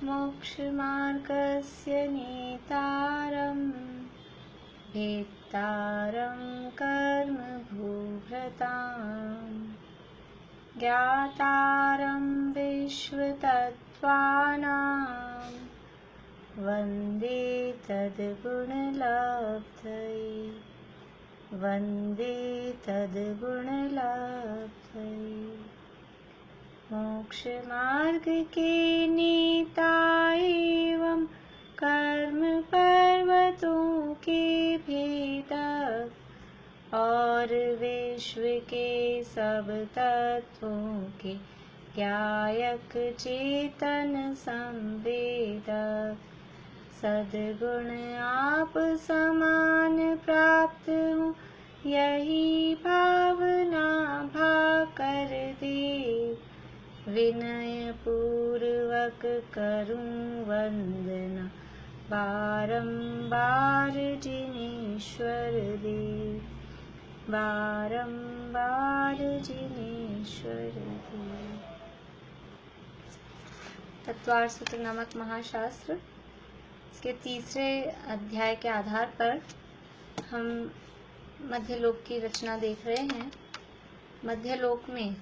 मोक्षमार्गस्य नेतारं भेत्तारं कर्मभूभृताम् ज्ञातारं विश्वतत्त्वानां वन्दे तद्गुणलब्धये वन्दे तद्गुणलब्धये। मोक्षमार्ग के नेता एवं कर्म पर्वतों के भेदक और विश्व के सब तत्वों के ज्ञायक चेतन संवेदक सद्गुण आप समान प्राप्त हो यही भावना भाकर दे विनय पूर्वक करूं वंदना बारंबार जिनेश्वर देव बारंबार जिनेश्वर देव। तत्वार्थ सूत्र नामक महाशास्त्र इसके तीसरे अध्याय के आधार पर हम मध्यलोक की रचना देख रहे हैं। मध्यलोक में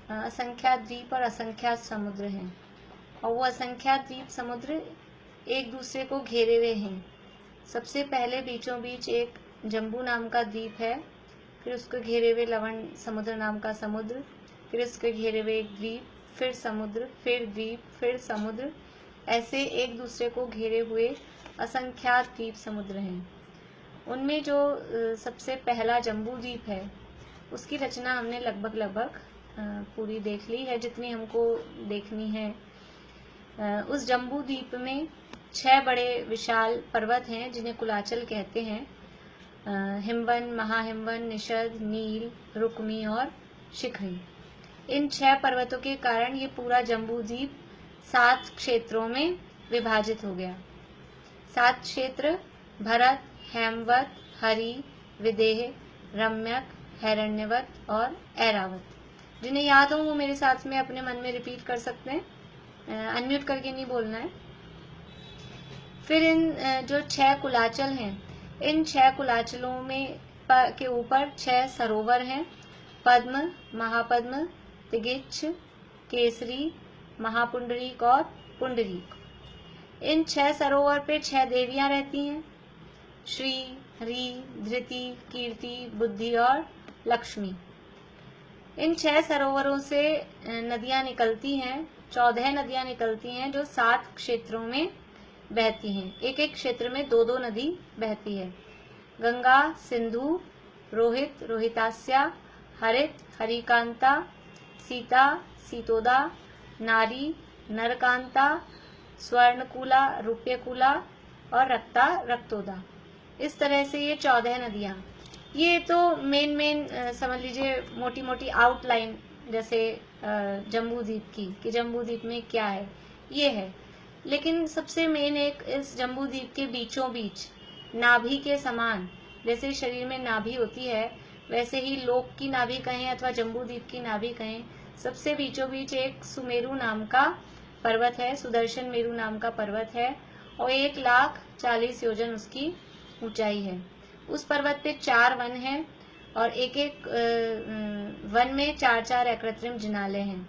असंख्यात द्वीप और असंख्यात समुद्र हैं और वो असंख्यात द्वीप समुद्र एक दूसरे को घेरे हुए हैं। सबसे पहले बीचों बीच एक जम्बू नाम का द्वीप है, फिर उसको घेरे हुए लवण समुद्र नाम का समुद्र, फिर उसके घेरे हुए एक द्वीप, फिर समुद्र, फिर द्वीप, फिर समुद्र, ऐसे एक दूसरे को घेरे हुए असंख्यात द्वीप समुद्र हैं। उनमें जो सबसे पहला जम्बू द्वीप है उसकी रचना हमने लगभग पूरी देख ली है जितनी हमको देखनी है। उस जम्बू द्वीप में 6 बड़े विशाल पर्वत हैं जिन्हें कुलाचल कहते हैं। हिमवन, महाहिमवन, निषद, नील, रुक्मी और शिखरी। इन 6 पर्वतों के कारण ये पूरा जम्बू द्वीप 7 क्षेत्रों में विभाजित हो गया। 7 क्षेत्र भरत, हेमवत, हरि, विदेह, रम्यक, हिरण्यवत और ऐरावत। जिन्हें याद हो वो मेरे साथ में अपने मन में रिपीट कर सकते हैं, अनम्यूट करके नहीं बोलना है। फिर इन जो 6 कुलाचल हैं, इन 6 कुलाचलों में के ऊपर 6 सरोवर हैं। पद्म, महापद्म, तिगिच्छ, केसरी, महापुंडरीक और पुंडरीक। इन 6 सरोवर पे 6 देवियां रहती हैं, श्री, हरि, धृति, कीर्ति, बुद्धि और लक्ष्मी। इन 6 सरोवरों से नदियां निकलती हैं, 14 नदियां निकलती हैं जो 7 क्षेत्रों में बहती हैं। एक एक क्षेत्र में 2-2 नदी बहती है। गंगा, सिंधु, रोहित, रोहितास्या, हरित, हरिकांता, सीता, सीतोदा, नारी, नरकांता, स्वर्णकूला, रूप्यकूला और रक्ता, रक्तोदा। इस तरह से ये 14 नदियां। ये तो मेन समझ लीजिए मोटी मोटी आउटलाइन जैसे जम्बू द्वीप की कि जम्बू द्वीप में क्या है ये है। लेकिन सबसे मेन एक इस जम्बू द्वीप के बीचों बीच नाभि के समान, जैसे शरीर में नाभि होती है वैसे ही लोक की नाभि कहें अथवा जम्बू द्वीप की नाभि कहें, सबसे बीचों बीच एक सुमेरु नाम का पर्वत है, सुदर्शन मेरु नाम का पर्वत है और 1,40,000 योजन उसकी ऊंचाई है। उस पर्वत पे 4 वन हैं और एक एक वन में 4-4 अकृत्रिम जिनालय हैं।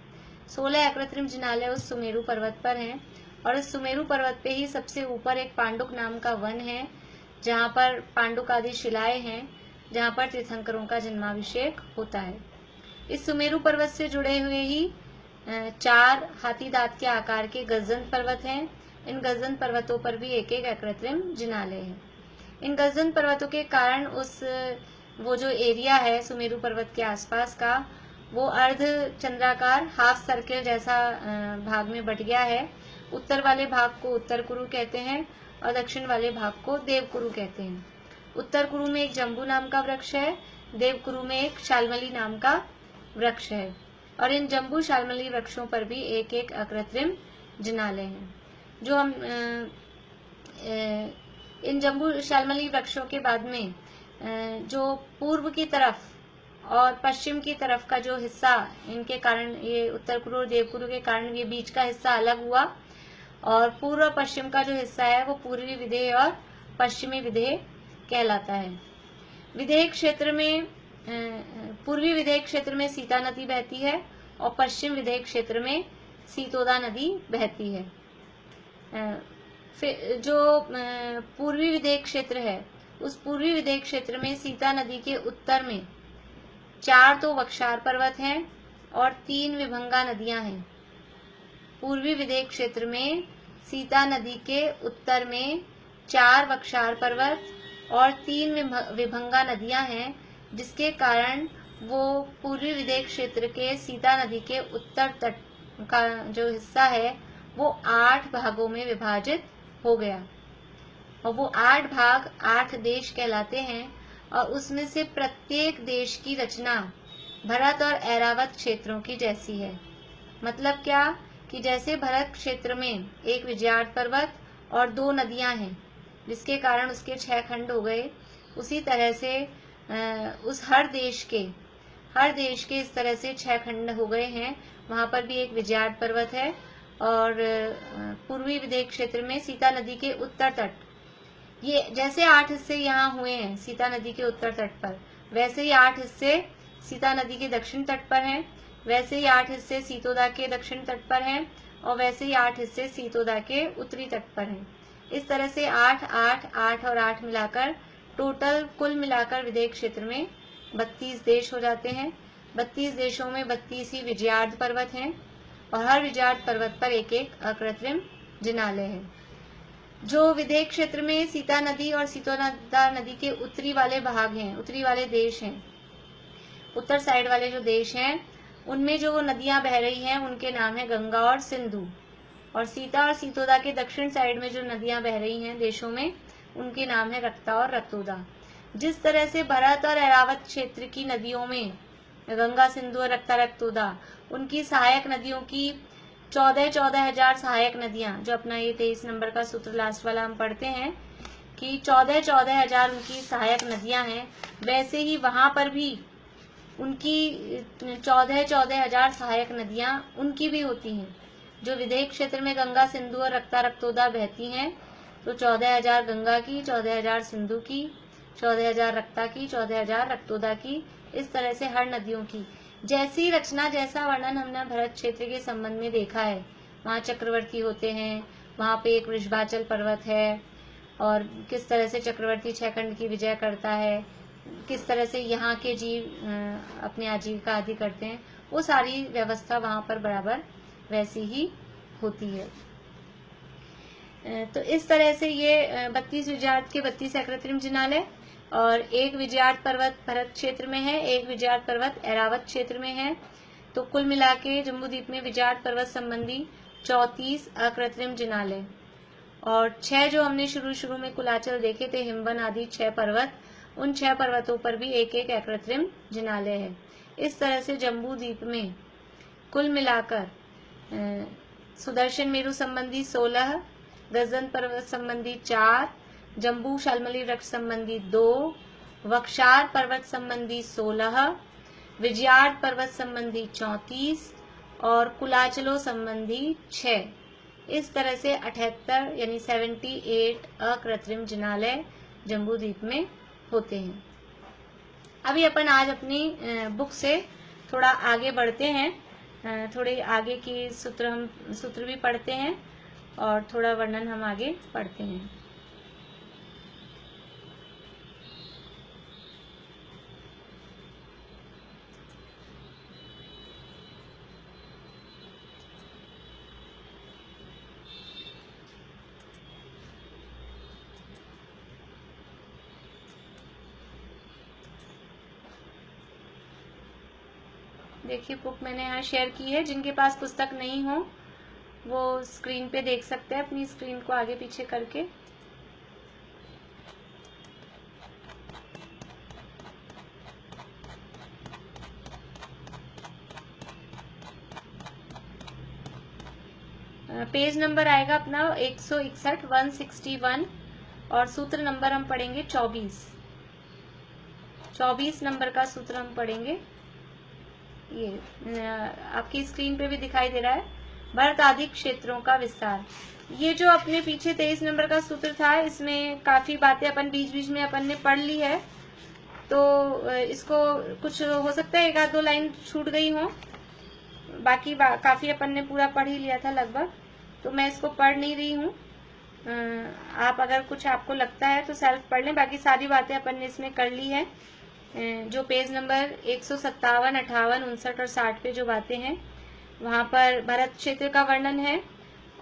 16 अकृत्रिम जिनालय उस सुमेरु पर्वत पर हैं और इस सुमेरु पर्वत पे ही सबसे ऊपर एक पांडुक नाम का वन है जहाँ पर पांडुक आदि शिलाएं हैं, जहाँ पर तीर्थंकरों का जन्माभिषेक होता है। इस सुमेरु पर्वत से जुड़े हुए ही 4 हाथी दांत के आकार के गजन पर्वत हैं। इन गजन पर्वतों पर भी एक एक अकृत्रिम जिनालय है। इन गजन पर्वतों के कारण वो जो एरिया है सुमेरु पर्वत के आसपास का वो अर्ध चंद्राकार हाफ सर्किल जैसा भाग में बट गया है। उत्तर वाले भाग को उत्तर कुरु कहते हैं और दक्षिण वाले भाग को देवकुरु कहते हैं। उत्तर कुरु में एक जम्बू नाम का वृक्ष है, देवकुरु में एक शालमली नाम का वृक्ष है और इन जम्बू शालमली वृक्षों पर भी एक एक अकृत्रिम जिनालय हैं। जो हम इन जम्बू शालमली वृक्षों के बाद में जो पूर्व की तरफ और पश्चिम की तरफ का जो हिस्सा, इनके कारण ये उत्तर कुरु और देवकुरु के कारण ये बीच का हिस्सा अलग हुआ, और पूर्व पश्चिम का जो हिस्सा है वो पूर्वी विदेह और पश्चिमी विदेह कहलाता है। विदेह क्षेत्र में पूर्वी विदेह क्षेत्र में सीता नदी बहती है और पश्चिम विदेह क्षेत्र में सीतोदा नदी बहती है। फिर जो पूर्वी विदेह क्षेत्र है, उस पूर्वी विदेह क्षेत्र में सीता नदी के उत्तर में 4 तो वक्षार पर्वत हैं और 3 विभंगा नदियां हैं। पूर्वी विदेह क्षेत्र में सीता नदी के उत्तर में 4 वक्षार पर्वत और 3 विभंगा नदियां हैं, जिसके कारण वो पूर्वी विदेह क्षेत्र के सीता नदी के उत्तर तट का जो हिस्सा है वो 8 भागों में विभाजित हो गया और वो 8 भाग 8 देश कहलाते हैं। और उसमें से प्रत्येक देश की रचना भरत और ऐरावत क्षेत्रों की जैसी है। मतलब क्या कि जैसे भरत क्षेत्र में एक विजयार्थ पर्वत और 2 नदियां हैं, जिसके कारण उसके 6 खंड हो गए, उसी तरह से उस हर देश के इस तरह से 6 खंड हो गए हैं। वहां पर भी एक विजयार्थ पर्वत है और पूर्वी विदेह क्षेत्र में सीता नदी के उत्तर तट, ये जैसे 8 हिस्से यहाँ हुए हैं सीता नदी के उत्तर तट पर, वैसे ही 8 हिस्से सीता नदी के दक्षिण तट पर हैं, वैसे ही 8 हिस्से सीतोदा के दक्षिण तट पर हैं और वैसे ही 8 हिस्से सीतोदा के उत्तरी तट पर हैं। इस तरह से 8, 8, 8 और 8 मिलाकर टोटल कुल मिलाकर विदेह क्षेत्र में 32 देश हो जाते हैं। 32 देशों में 32 ही विजयार्थ पर्वत हैं और हर विजयार्थ पर्वत पर एक एक अकृत्रिम जिनालय है। जो विदेह क्षेत्र में सीता नदी और सीतोदा नदी के उत्तरी वाले भाग हैं, उत्तरी वाले देश हैं, उत्तर साइड वाले जो देश हैं, उनमें जो नदियां बह रही हैं उनके नाम है गंगा और सिंधु। और सीता और सीतोदा के दक्षिण साइड में जो नदियां बह रही हैं देशों में, उनके नाम है रक्ता और रक्तोदा। जिस तरह से भरत और ऐरावत क्षेत्र की नदियों में गंगा, सिंधु और रक्ता, रक्तोदा, उनकी सहायक नदियों की 14,000 सहायक नदियां, जो अपना ये 23 नंबर का सूत्र लास्ट वाला हम पढ़ते हैं कि 14,000 उनकी सहायक नदियां हैं, वैसे ही वहां पर भी उनकी 14,000 सहायक नदियां उनकी भी होती हैं। जो विदेह क्षेत्र में गंगा, सिंधु और रक्ता, रक्तोदा बहती हैं, तो 14,000 गंगा की, 14,000 सिंधु की, 14,000 रक्ता की, 14,000 रक्तोदा की, इस तरह से हर नदियों की जैसी रचना, जैसा वर्णन हमने भरत क्षेत्र के संबंध में देखा है। वहाँ चक्रवर्ती होते हैं, वहाँ पे एक वृषभाचल पर्वत है और किस तरह से चक्रवर्ती 6 खंड की विजय करता है, किस तरह से यहाँ के जीव अपने आजीविका आदि करते हैं, वो सारी व्यवस्था वहाँ पर बराबर वैसी ही होती है। तो इस तरह से ये 32 विजयार्थ के 32 अकृत्रिम जिनालय और एक विजयार्थ पर्वत भरत क्षेत्र में है, एक विजयार्थ पर्वत ऐरावत क्षेत्र में है। तो कुल मिला के जम्बूद्वीप में विजयार्थ पर्वत संबंधी 34 अकृत्रिम जिनालय और 6 जो हमने शुरू में कुलाचल देखे थे, हिमवन आदि 6 पर्वत, उन 6 पर्वतों पर भी एक एक अकृत्रिम जिनालय है। इस तरह से जम्बूद्वीप में कुल मिलाकर सुदर्शन मेरु संबंधी 16, गजन पर्वत संबंधी 4, जम्बू शाल्मली वृक्ष संबंधी 2, वक्षार पर्वत संबंधी 16, विजयार्थ पर्वत संबंधी 34 और कुलाचलों संबंधी 6, इस तरह से 78 यानी 78 अकृत्रिम जिनालय जम्बूद्वीप में होते हैं। अभी अपन आज अपनी बुक से थोड़ा आगे बढ़ते हैं, थोड़े आगे की सूत्र भी पढ़ते हैं और थोड़ा वर्णन हम आगे पढ़ते हैं। देखिए बुक मैंने यहाँ शेयर की है, जिनके पास पुस्तक नहीं हो वो स्क्रीन पे देख सकते हैं, अपनी स्क्रीन को आगे पीछे करके। पेज नंबर आएगा अपना 161 161 और सूत्र नंबर हम पढ़ेंगे 24 नंबर का सूत्र हम पढ़ेंगे। ये आपकी स्क्रीन पे भी दिखाई दे रहा है भरत आदि क्षेत्रों का विस्तार। ये जो अपने पीछे 23 नंबर का सूत्र था, इसमें काफी बातें अपन बीच बीच में अपन ने पढ़ ली है, तो इसको कुछ हो सकता है एक आध दो लाइन छूट गई हो, बाकी काफी अपन ने पूरा पढ़ ही लिया था लगभग, तो मैं इसको पढ़ नहीं रही हूँ। आप अगर कुछ आपको लगता है तो सेल्फ पढ़ लें, बाकी सारी बातें अपन ने इसमें कर ली है। जो पेज नंबर 157, 58, 59 और 60 पे जो बातें हैं, वहाँ पर भरत क्षेत्र का वर्णन है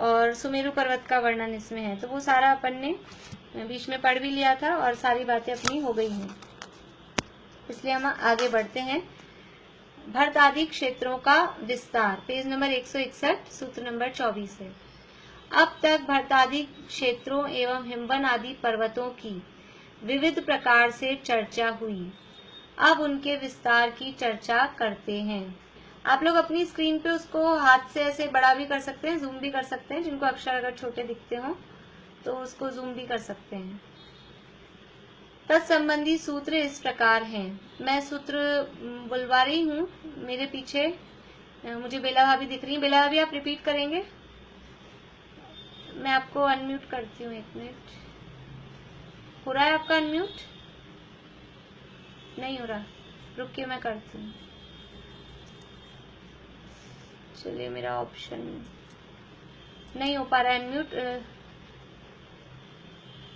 और सुमेरु पर्वत का वर्णन इसमें है, तो वो सारा अपन ने बीच में पढ़ भी लिया था और सारी बातें अपनी हो गई हैं। इसलिए हम आगे बढ़ते हैं। भरत आदि क्षेत्रों का विस्तार, पेज नंबर 161, सूत्र नंबर 24 है। अब तक भरत आदि क्षेत्रों एवं हिमवन आदि पर्वतों की विविध प्रकार से चर्चा हुई। अब उनके विस्तार की चर्चा करते हैं। आप लोग अपनी स्क्रीन पे उसको हाथ से ऐसे बड़ा भी कर सकते हैं, जूम भी कर सकते हैं, जिनको अक्षर अगर छोटे दिखते हो तो उसको जूम भी कर सकते हैं। तत्संबंधी सूत्र इस प्रकार हैं। मैं सूत्र बुलवा रही हूँ, मेरे पीछे मुझे बेला भाभी दिख रही है। बेला भाभी आप रिपीट करेंगे? मैं आपको अनम्यूट करती हूँ, 1 मिनट। हो रहा है आपका अनम्यूट? नहीं हो रहा, रुकिए मैं करती हूँ। चलिए, मेरा ऑप्शन नहीं हो पा रहा है, अनम्यूट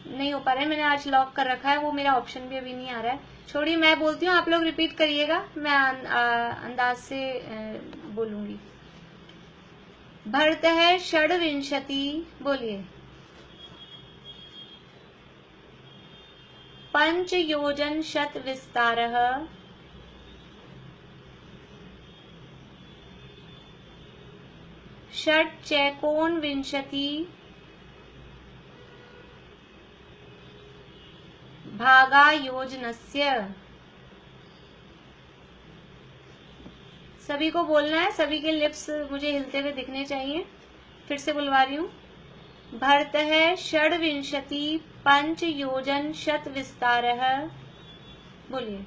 नहीं हो पा रहा है। मैंने आज लॉक कर रखा है, वो मेरा ऑप्शन भी अभी नहीं आ रहा है। छोड़िए, मैं बोलती हूँ, आप लोग रिपीट करिएगा, मैं अंदाज से बोलूंगी। भरत है षड्विंशति, बोलिए। पंच योजन शत विस्तारः, षट् चैकोनविंशति भागा योजनस्य। सभी को बोलना है, सभी के लिप्स मुझे हिलते हुए दिखने चाहिए। फिर से बुलवा रही हूँ। भरत है षड्विंशति पंच योजन शत विस्तारः, बोलिए।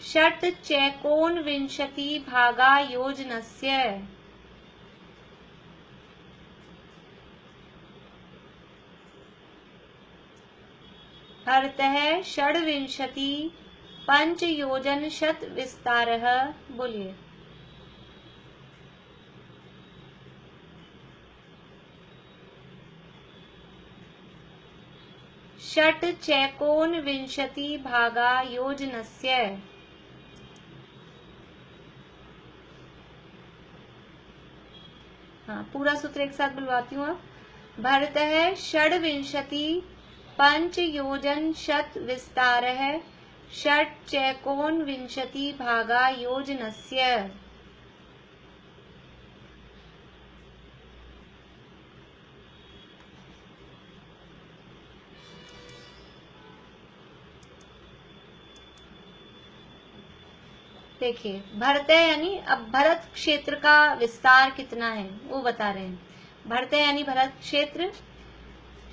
षट् चैकोनविंशति भागा योजनस्य। भरत है षड्विंशति पंच योजन शत विस्तारः, बोलिए। षट् चैकोनविंशति भागा योजनस्य। हाँ, पूरा सूत्र एक साथ बुलवाती हूँ अब। भरत है षड्विंशति पंच योजन शत विस्तारः, षट् चैकोनविंशति भागा योजनस्य। देखिए, भरत है यानी अब भरत क्षेत्र का विस्तार कितना है वो बता रहे हैं। भरत है यानी भरत क्षेत्र,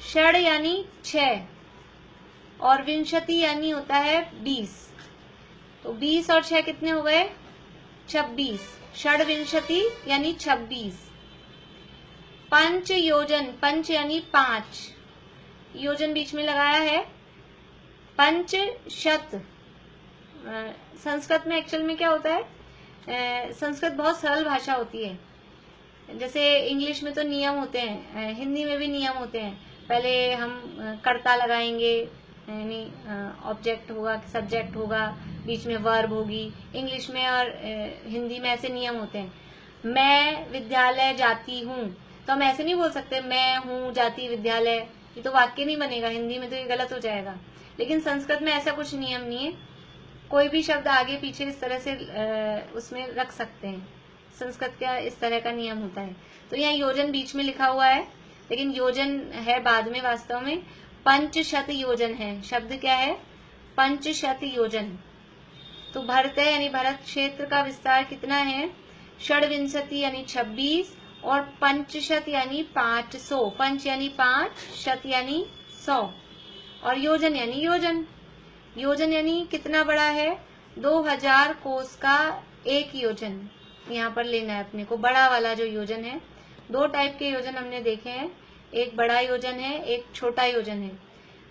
षड यानी 6 और विंशति यानी होता है 20, तो 20 और 6 कितने हो गए? 26। षड विंशति यानी 26। पंच योजन, पंच यानी 5, योजन बीच में लगाया है। पंच शत, संस्कृत में एक्चुअल में क्या होता है, संस्कृत बहुत सरल भाषा होती है। जैसे इंग्लिश में तो नियम होते हैं, हिंदी में भी नियम होते हैं। पहले हम कर्ता लगाएंगे, यानी ऑब्जेक्ट होगा, सब्जेक्ट होगा, बीच में वर्ब होगी। इंग्लिश में और हिंदी में ऐसे नियम होते हैं। मैं विद्यालय जाती हूँ, तो हम ऐसे नहीं बोल सकते मैं हूँ जाती विद्यालय, ये तो वाक्य नहीं बनेगा, हिंदी में तो ये गलत हो जाएगा। लेकिन संस्कृत में ऐसा कुछ नियम नहीं है, कोई भी शब्द आगे पीछे इस तरह से उसमें रख सकते हैं। संस्कृत का इस तरह का नियम होता है। तो यहाँ योजन बीच में लिखा हुआ है, लेकिन योजन है बाद में वास्तव में पंचशत योजन है। शब्द क्या है? पंचशत योजन। तो भरत है यानी भरत क्षेत्र का विस्तार कितना है? षड्विंशति यानी 26 और पंचशत यानी 500। पंच यानी 5, शत यानी 100 और योजन यानी योजन। योजन यानी कितना बड़ा है? 2000 कोस का एक योजन यहाँ पर लेना है अपने को, बड़ा वाला जो योजन है। दो टाइप के योजन हमने देखे हैं, एक बड़ा योजन है, एक छोटा योजन है।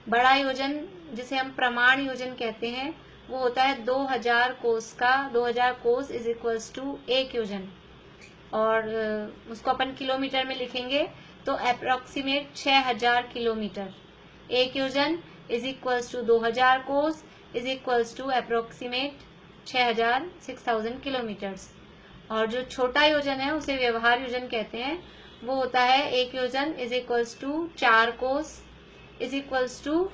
बड़ा योजन जिसे हम प्रमाण योजन कहते हैं वो होता है 2000 कोस का, 2000 कोस इज इक्वल्स टू एक योजन, और उसको अपन किलोमीटर में लिखेंगे तो अप्रोक्सीमेट 6000 किलोमीटर। एक योजन इज इक्वल्स टू 2000 कोस is equals to approximate 6000 kilometres. और जो छोटा योजन है उसे व्यवहार योजन कहते हैं, वो होता है एक योजन इज इक्वल्स टू 4 कोस इज इक्वल्स टू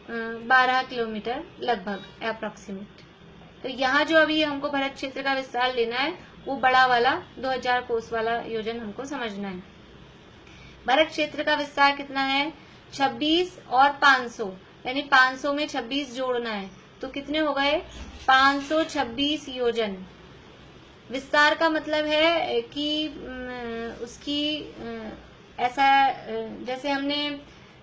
12 किलोमीटर लगभग अप्रोक्सीमेट। तो यहाँ जो अभी हमको भरत क्षेत्र का विस्तार लेना है वो बड़ा वाला 2000 कोस वाला योजन हमको समझना है। भरत क्षेत्र का विस्तार कितना है? 26 और 500, यानी 500 में 26 जोड़ना है तो कितने हो गए? 526 योजन। विस्तार का मतलब है कि उसकी ऐसा, जैसे हमने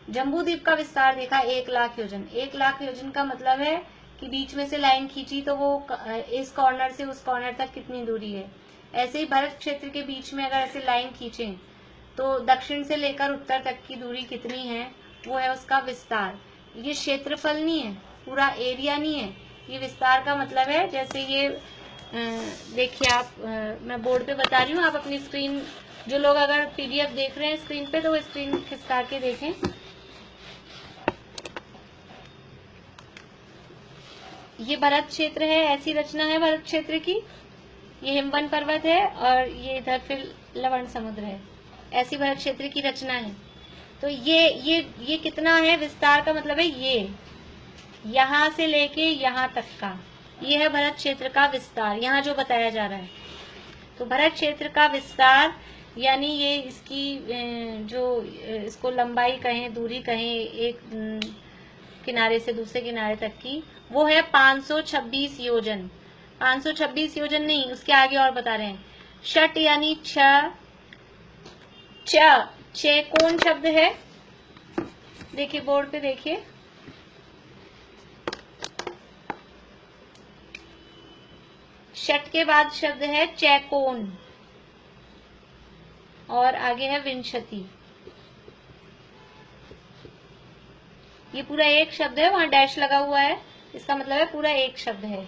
जम्बू द्वीप का विस्तार देखा 1 लाख योजन। 1 लाख योजन का मतलब है कि बीच में से लाइन खींची तो वो इस कॉर्नर से उस कॉर्नर तक कितनी दूरी है। ऐसे ही भरत क्षेत्र के बीच में अगर ऐसे लाइन खींचें तो दक्षिण से लेकर उत्तर तक की दूरी कितनी है, वो है उसका विस्तार। ये क्षेत्रफल नहीं है, पूरा एरिया नहीं है, ये विस्तार का मतलब है। जैसे ये देखिए आप, मैं बोर्ड पे बता रही हूँ, आप अपनी स्क्रीन, जो लोग अगर पीडीएफ देख रहे हैं स्क्रीन पे तो वो स्क्रीन खिसका के देखें। ये भरत क्षेत्र है, ऐसी रचना है भरत क्षेत्र की। ये हिमवन पर्वत है और ये इधर फिर लवण समुद्र है, ऐसी भरत क्षेत्र की रचना है। तो ये कितना है? विस्तार का मतलब है ये यहाँ से लेके यहाँ तक का, ये है भरत क्षेत्र का विस्तार, यहाँ जो बताया जा रहा है। तो भरत क्षेत्र का विस्तार यानी ये इसकी जो इसको लंबाई कहें, दूरी कहें, एक किनारे से दूसरे किनारे तक की, वो है 526 योजन। 526 योजन नहीं, उसके आगे और बता रहे हैं। षट यानी छ, कौन शब्द है, देखिए बोर्ड पे देखिए, षट के बाद शब्द है चैकोन और आगे है विंशति। ये पूरा एक शब्द है, वहां डैश लगा हुआ है, इसका मतलब है पूरा एक शब्द है।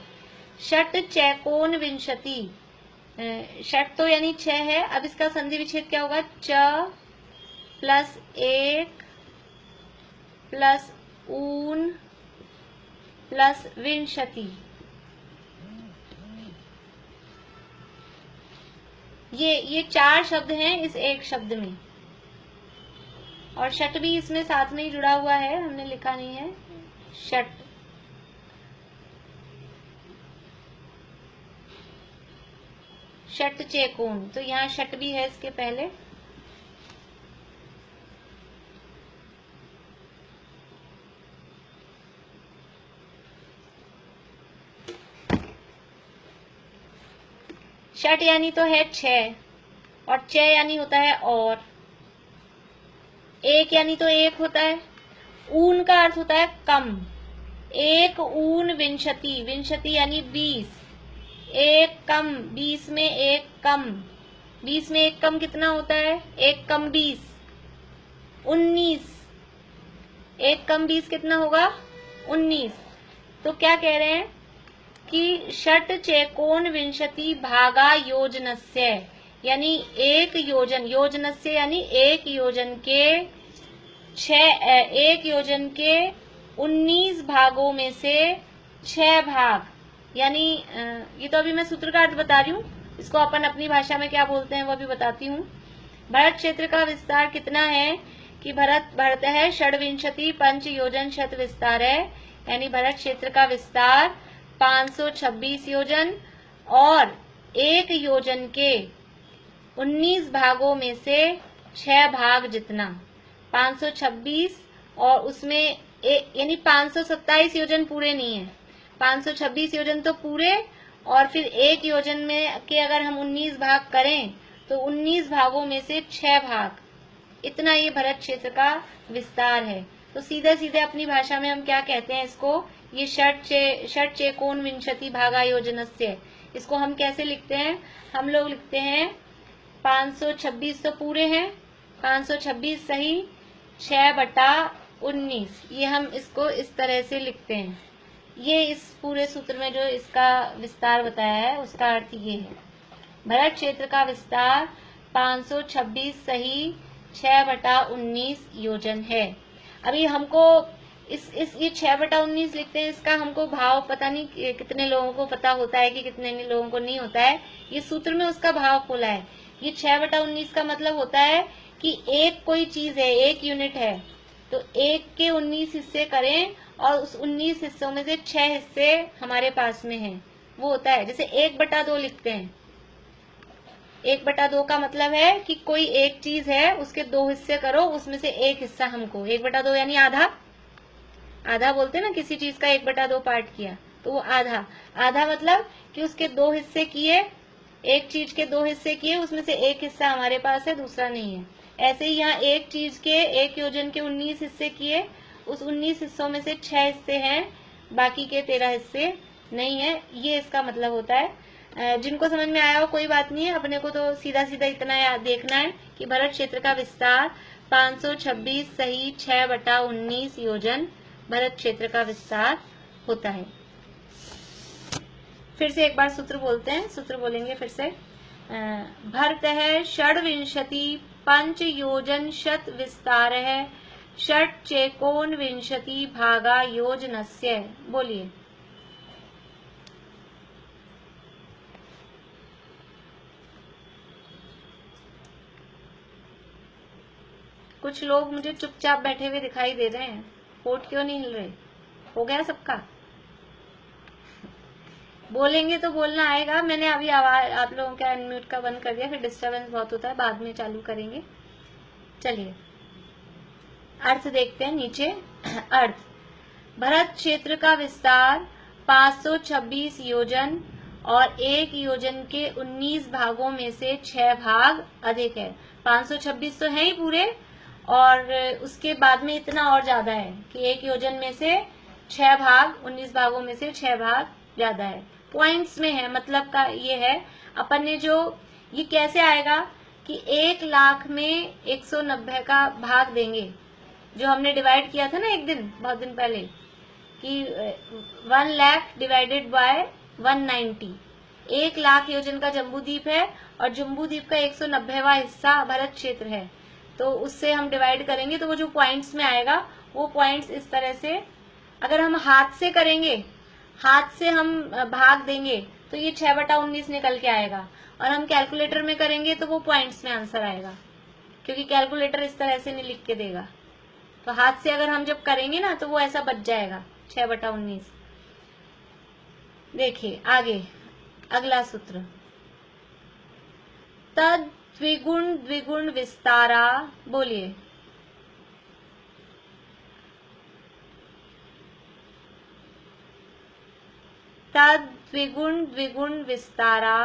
षट चैकोन विंशति। षट तो यानी 6 है, अब इसका संधि विच्छेद क्या होगा? च प्लस 1 प्लस ऊन प्लस विंशति। ये 4 शब्द हैं इस एक शब्द में, और षट भी इसमें साथ में ही जुड़ा हुआ है, हमने लिखा नहीं है। षट, षट चेकोन, तो यहाँ षट भी है इसके पहले। षट यानी तो है 6 और च यानी होता है और, एक यानी तो एक होता है, ऊन का अर्थ होता है कम। एक ऊन विंशति, विंशति यानी 20, एक कम, 20 में एक कम, 20 में एक कम कितना होता है? एक कम 20, 19, एक कम 20 कितना होगा? 19। तो क्या कह रहे हैं कि षट चेकोन विंशति भागा योजनस्य, यानी एक योजन, योजनस्य यानी एक योजन के 19 भागों में से 6 भाग, यानी ये तो अभी मैं सूत्र का अर्थ बता रही हूँ, इसको अपन अपनी भाषा में क्या बोलते हैं वो भी बताती हूँ। भरत क्षेत्र का विस्तार कितना है कि भरत है षड्विंशति पंच योजन शत विस्तार है, यानी भरत क्षेत्र का विस्तार 526 योजन और एक योजन के 19 भागों में से 6 भाग जितना, 526 और उसमें यानी 527 योजन पूरे नहीं है, 526 योजन तो पूरे, और फिर एक योजन में के अगर हम 19 भाग करें तो 19 भागों में से 6 भाग, इतना ये भरत क्षेत्र का विस्तार है। तो सीधे सीधे अपनी भाषा में हम क्या कहते हैं इसको ये षट चेकोन विंशति भागा योजनस्य, इसको हम कैसे लिखते हैं? हम लोग लिखते हैं 526 तो पूरे हैं, 526 सही 6/19, ये हम इसको इस तरह से लिखते हैं। ये इस पूरे सूत्र में जो इसका विस्तार बताया है उसका अर्थ ये है, भरत क्षेत्र का विस्तार 526 सही 6/19 योजन है। अभी हमको ये 6/19 लिखते हैं, इसका हमको भाव पता नहीं कितने लोगों को पता होता है कि कितने लोगों को नहीं होता है। ये सूत्र में उसका भाव खोला है। ये 6/19 का मतलब होता है कि एक कोई चीज है, एक यूनिट है, तो 1 के 19 हिस्से करें और उस 19 हिस्सों में से 6 हिस्से हमारे पास में हैं, वो होता है। जैसे 1/2 लिखते हैं, 1/2 का मतलब है कि कोई एक चीज है, उसके 2 हिस्से करो, उसमें से एक हिस्सा हमको, 1/2 यानी आधा। आधा बोलते हैं ना, किसी चीज का 1/2 पार्ट किया तो वो आधा। आधा मतलब कि उसके 2 हिस्से किए, एक चीज के 2 हिस्से किए, उसमें से एक हिस्सा हमारे पास है, दूसरा नहीं है। ऐसे ही यहाँ एक चीज के, एक योजन के 19 हिस्से किए, उस 19 हिस्सों में से 6 हिस्से हैं, बाकी के 13 हिस्से नहीं है। ये इसका मतलब होता है। जिनको समझ में आया हो कोई बात नहीं है, अपने को तो सीधा सीधा इतना देखना है कि भरत क्षेत्र का विस्तार 526 सही 6/19 योजन भरत क्षेत्र का विस्तार होता है। फिर से एक बार सूत्र बोलते हैं, सूत्र बोलेंगे फिर से। भरतः षड्विंशति पंच योजन शत विस्तार है, षट चेकोन विंशति भागा योजनस्य। बोलिए। कुछ लोग मुझे चुपचाप बैठे हुए दिखाई दे रहे हैं, होठ क्यों नहीं हिल रहे? हो गया सबका? बोलेंगे तो बोलना आएगा। मैंने अभी आवाज आप लोगों के अनम्यूट का बंद कर दिया, फिर डिस्टरबेंस बहुत होता है, बाद में चालू करेंगे। चलिए अर्थ देखते हैं नीचे। अर्थ, भरत क्षेत्र का विस्तार 526 योजन और एक योजन के 19 भागों में से 6 भाग अधिक है। 526 तो है ही पूरे, और उसके बाद में इतना और ज्यादा है कि एक योजन में से 6 भाग, 19 भागों में से 6 भाग ज्यादा है। पॉइंट्स में है, मतलब का ये है, अपन ने जो ये कैसे आएगा कि 1 लाख में 190 का भाग देंगे, जो हमने डिवाइड किया था ना एक दिन, बहुत दिन पहले, कि 1 लाख डिवाइडेड बाय 190। 1 लाख योजन का जम्बूद्वीप है और जम्बूद्वीप का 190वां हिस्सा भरत क्षेत्र है, तो उससे हम डिवाइड करेंगे तो वो जो पॉइंट्स में आएगा वो पॉइंट्स इस तरह से, अगर हम हाथ से करेंगे, हाथ से हम भाग देंगे तो ये 6/19 निकल के आएगा, और हम कैलकुलेटर में करेंगे तो वो पॉइंट्स में आंसर आएगा, क्योंकि कैलकुलेटर इस तरह से नहीं लिख के देगा। तो हाथ से अगर हम जब करेंगे ना तो वो ऐसा बच जाएगा 6/19। देखिए आगे अगला सूत्र, तद द्विगुण द्विगुण विस्तारा। बोलिए। तद द्विगुण द्विगुण विस्तारा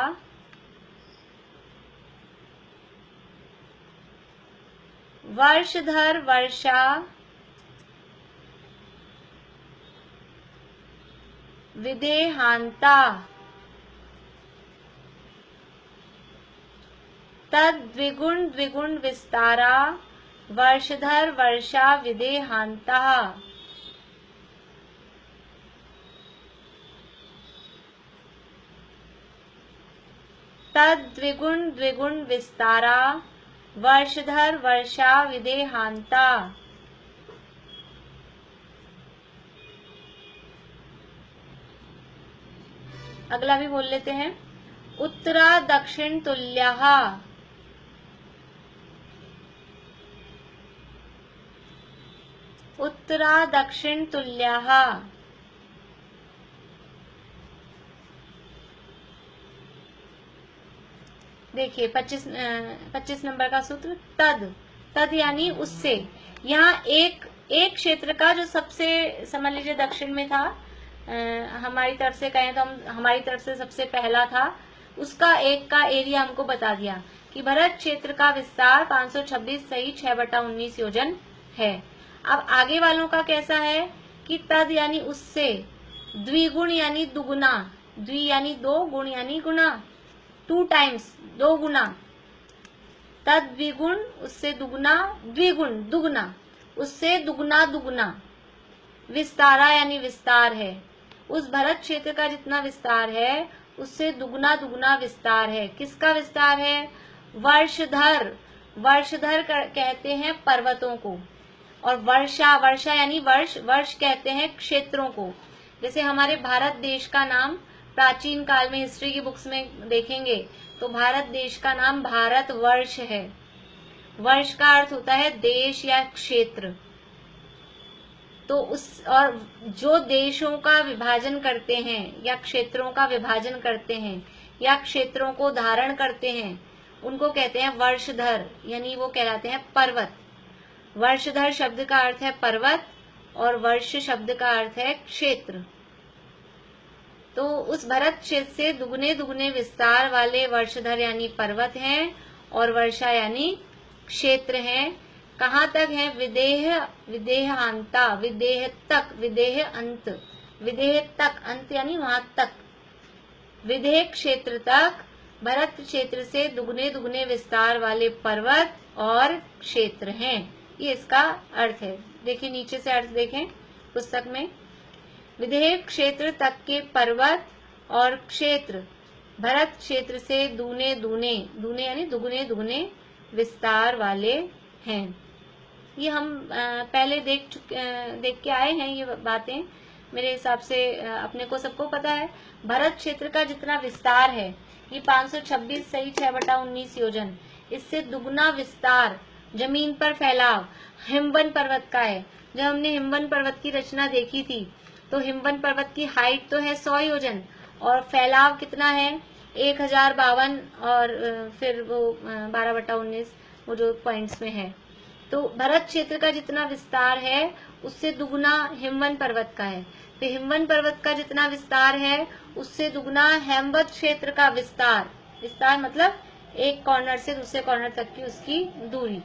वर्षधर वर्षा विदेहांता। तद द्विगुण द्विगुण विस्तारा वर्षधर वर्षा विदेहांता। तद द्विगुण द्विगुण विस्तारा वर्षधर वर्षा विदेहांता। अगला भी बोल लेते हैं, उत्तरा दक्षिण तुल्याः। उत्तरा दक्षिण तुल्याः। देखिए 25 नंबर का सूत्र, तद यानी उससे। यहाँ एक क्षेत्र का जो सबसे, समझ लीजिए दक्षिण में था, हमारी तरफ से कहें तो हमारी तरफ से सबसे पहला था, उसका एक का एरिया हमको बता दिया कि भरत क्षेत्र का विस्तार 526 सही 6/19 योजन है। अब आगे वालों का कैसा है कि तद यानी उससे, द्विगुण यानी दुगुना, द्वि यानी दो, गुण यानी गुना, 2 टाइम्स, 2 गुना। तद द्विगुण उससे दुगुना, द्विगुण दुगुना, उससे दुगुना दुगुना। विस्तारा यानी विस्तार है, उस भरत क्षेत्र का जितना विस्तार है उससे दुगुना दुगुना विस्तार है। किसका विस्तार है? वर्षधर, वर्षधर कहते हैं पर्वतों को। और वर्षा, वर्षा यानी वर्ष, वर्ष कहते हैं क्षेत्रों को। जैसे हमारे भारत देश का नाम प्राचीन काल में हिस्ट्री की बुक्स में देखेंगे तो भारत देश का नाम भारत वर्ष है। वर्ष का अर्थ होता है देश या क्षेत्र। तो उस, और जो देशों का विभाजन करते हैं या क्षेत्रों का विभाजन करते हैं या क्षेत्रों को धारण करते हैं उनको कहते हैं वर्षधर, यानी वो कहलाते हैं पर्वत। वर्षधर शब्द का अर्थ है पर्वत और वर्ष शब्द का अर्थ है क्षेत्र। तो उस भरत क्षेत्र से दुगने दुगने विस्तार वाले वर्षधर यानी पर्वत हैं और वर्षा यानी क्षेत्र हैं। कहाँ तक है? विदेह, विदेहांता, विदेह तक, विदेह अंत, विदेह तक, अंत यानी वहां तक, विदेह क्षेत्र तक भरत क्षेत्र से दुगने दुगने विस्तार वाले पर्वत और क्षेत्र हैं। ये इसका अर्थ है। देखिए नीचे से अर्थ देखें पुस्तक में, विदेह क्षेत्र तक के पर्वत और क्षेत्र भरत क्षेत्र से दूने दूने, दूने यानी दुगने दुगने विस्तार वाले हैं। ये हम पहले देख के आए हैं ये बातें। मेरे हिसाब से अपने को सबको पता है। भरत क्षेत्र का जितना विस्तार है ये 526 सही 6/19 योजन, इससे दुगना विस्तार जमीन पर फैलाव हिमवन पर्वत का है। जब हमने हिमवन पर्वत की रचना देखी थी तो हिमवन पर्वत की हाइट तो है 100 योजन और फैलाव कितना है 1052 और फिर वो 12/19 वो जो पॉइंट्स में है। तो भरत क्षेत्र का जितना विस्तार है उससे दुगुना हिमवन पर्वत का है। तो हिमवन पर्वत का जितना विस्तार है उससे दुगुना हेमवत क्षेत्र का विस्तार, विस्तार मतलब एक कॉर्नर से दूसरे कॉर्नर तक की उसकी दूरी।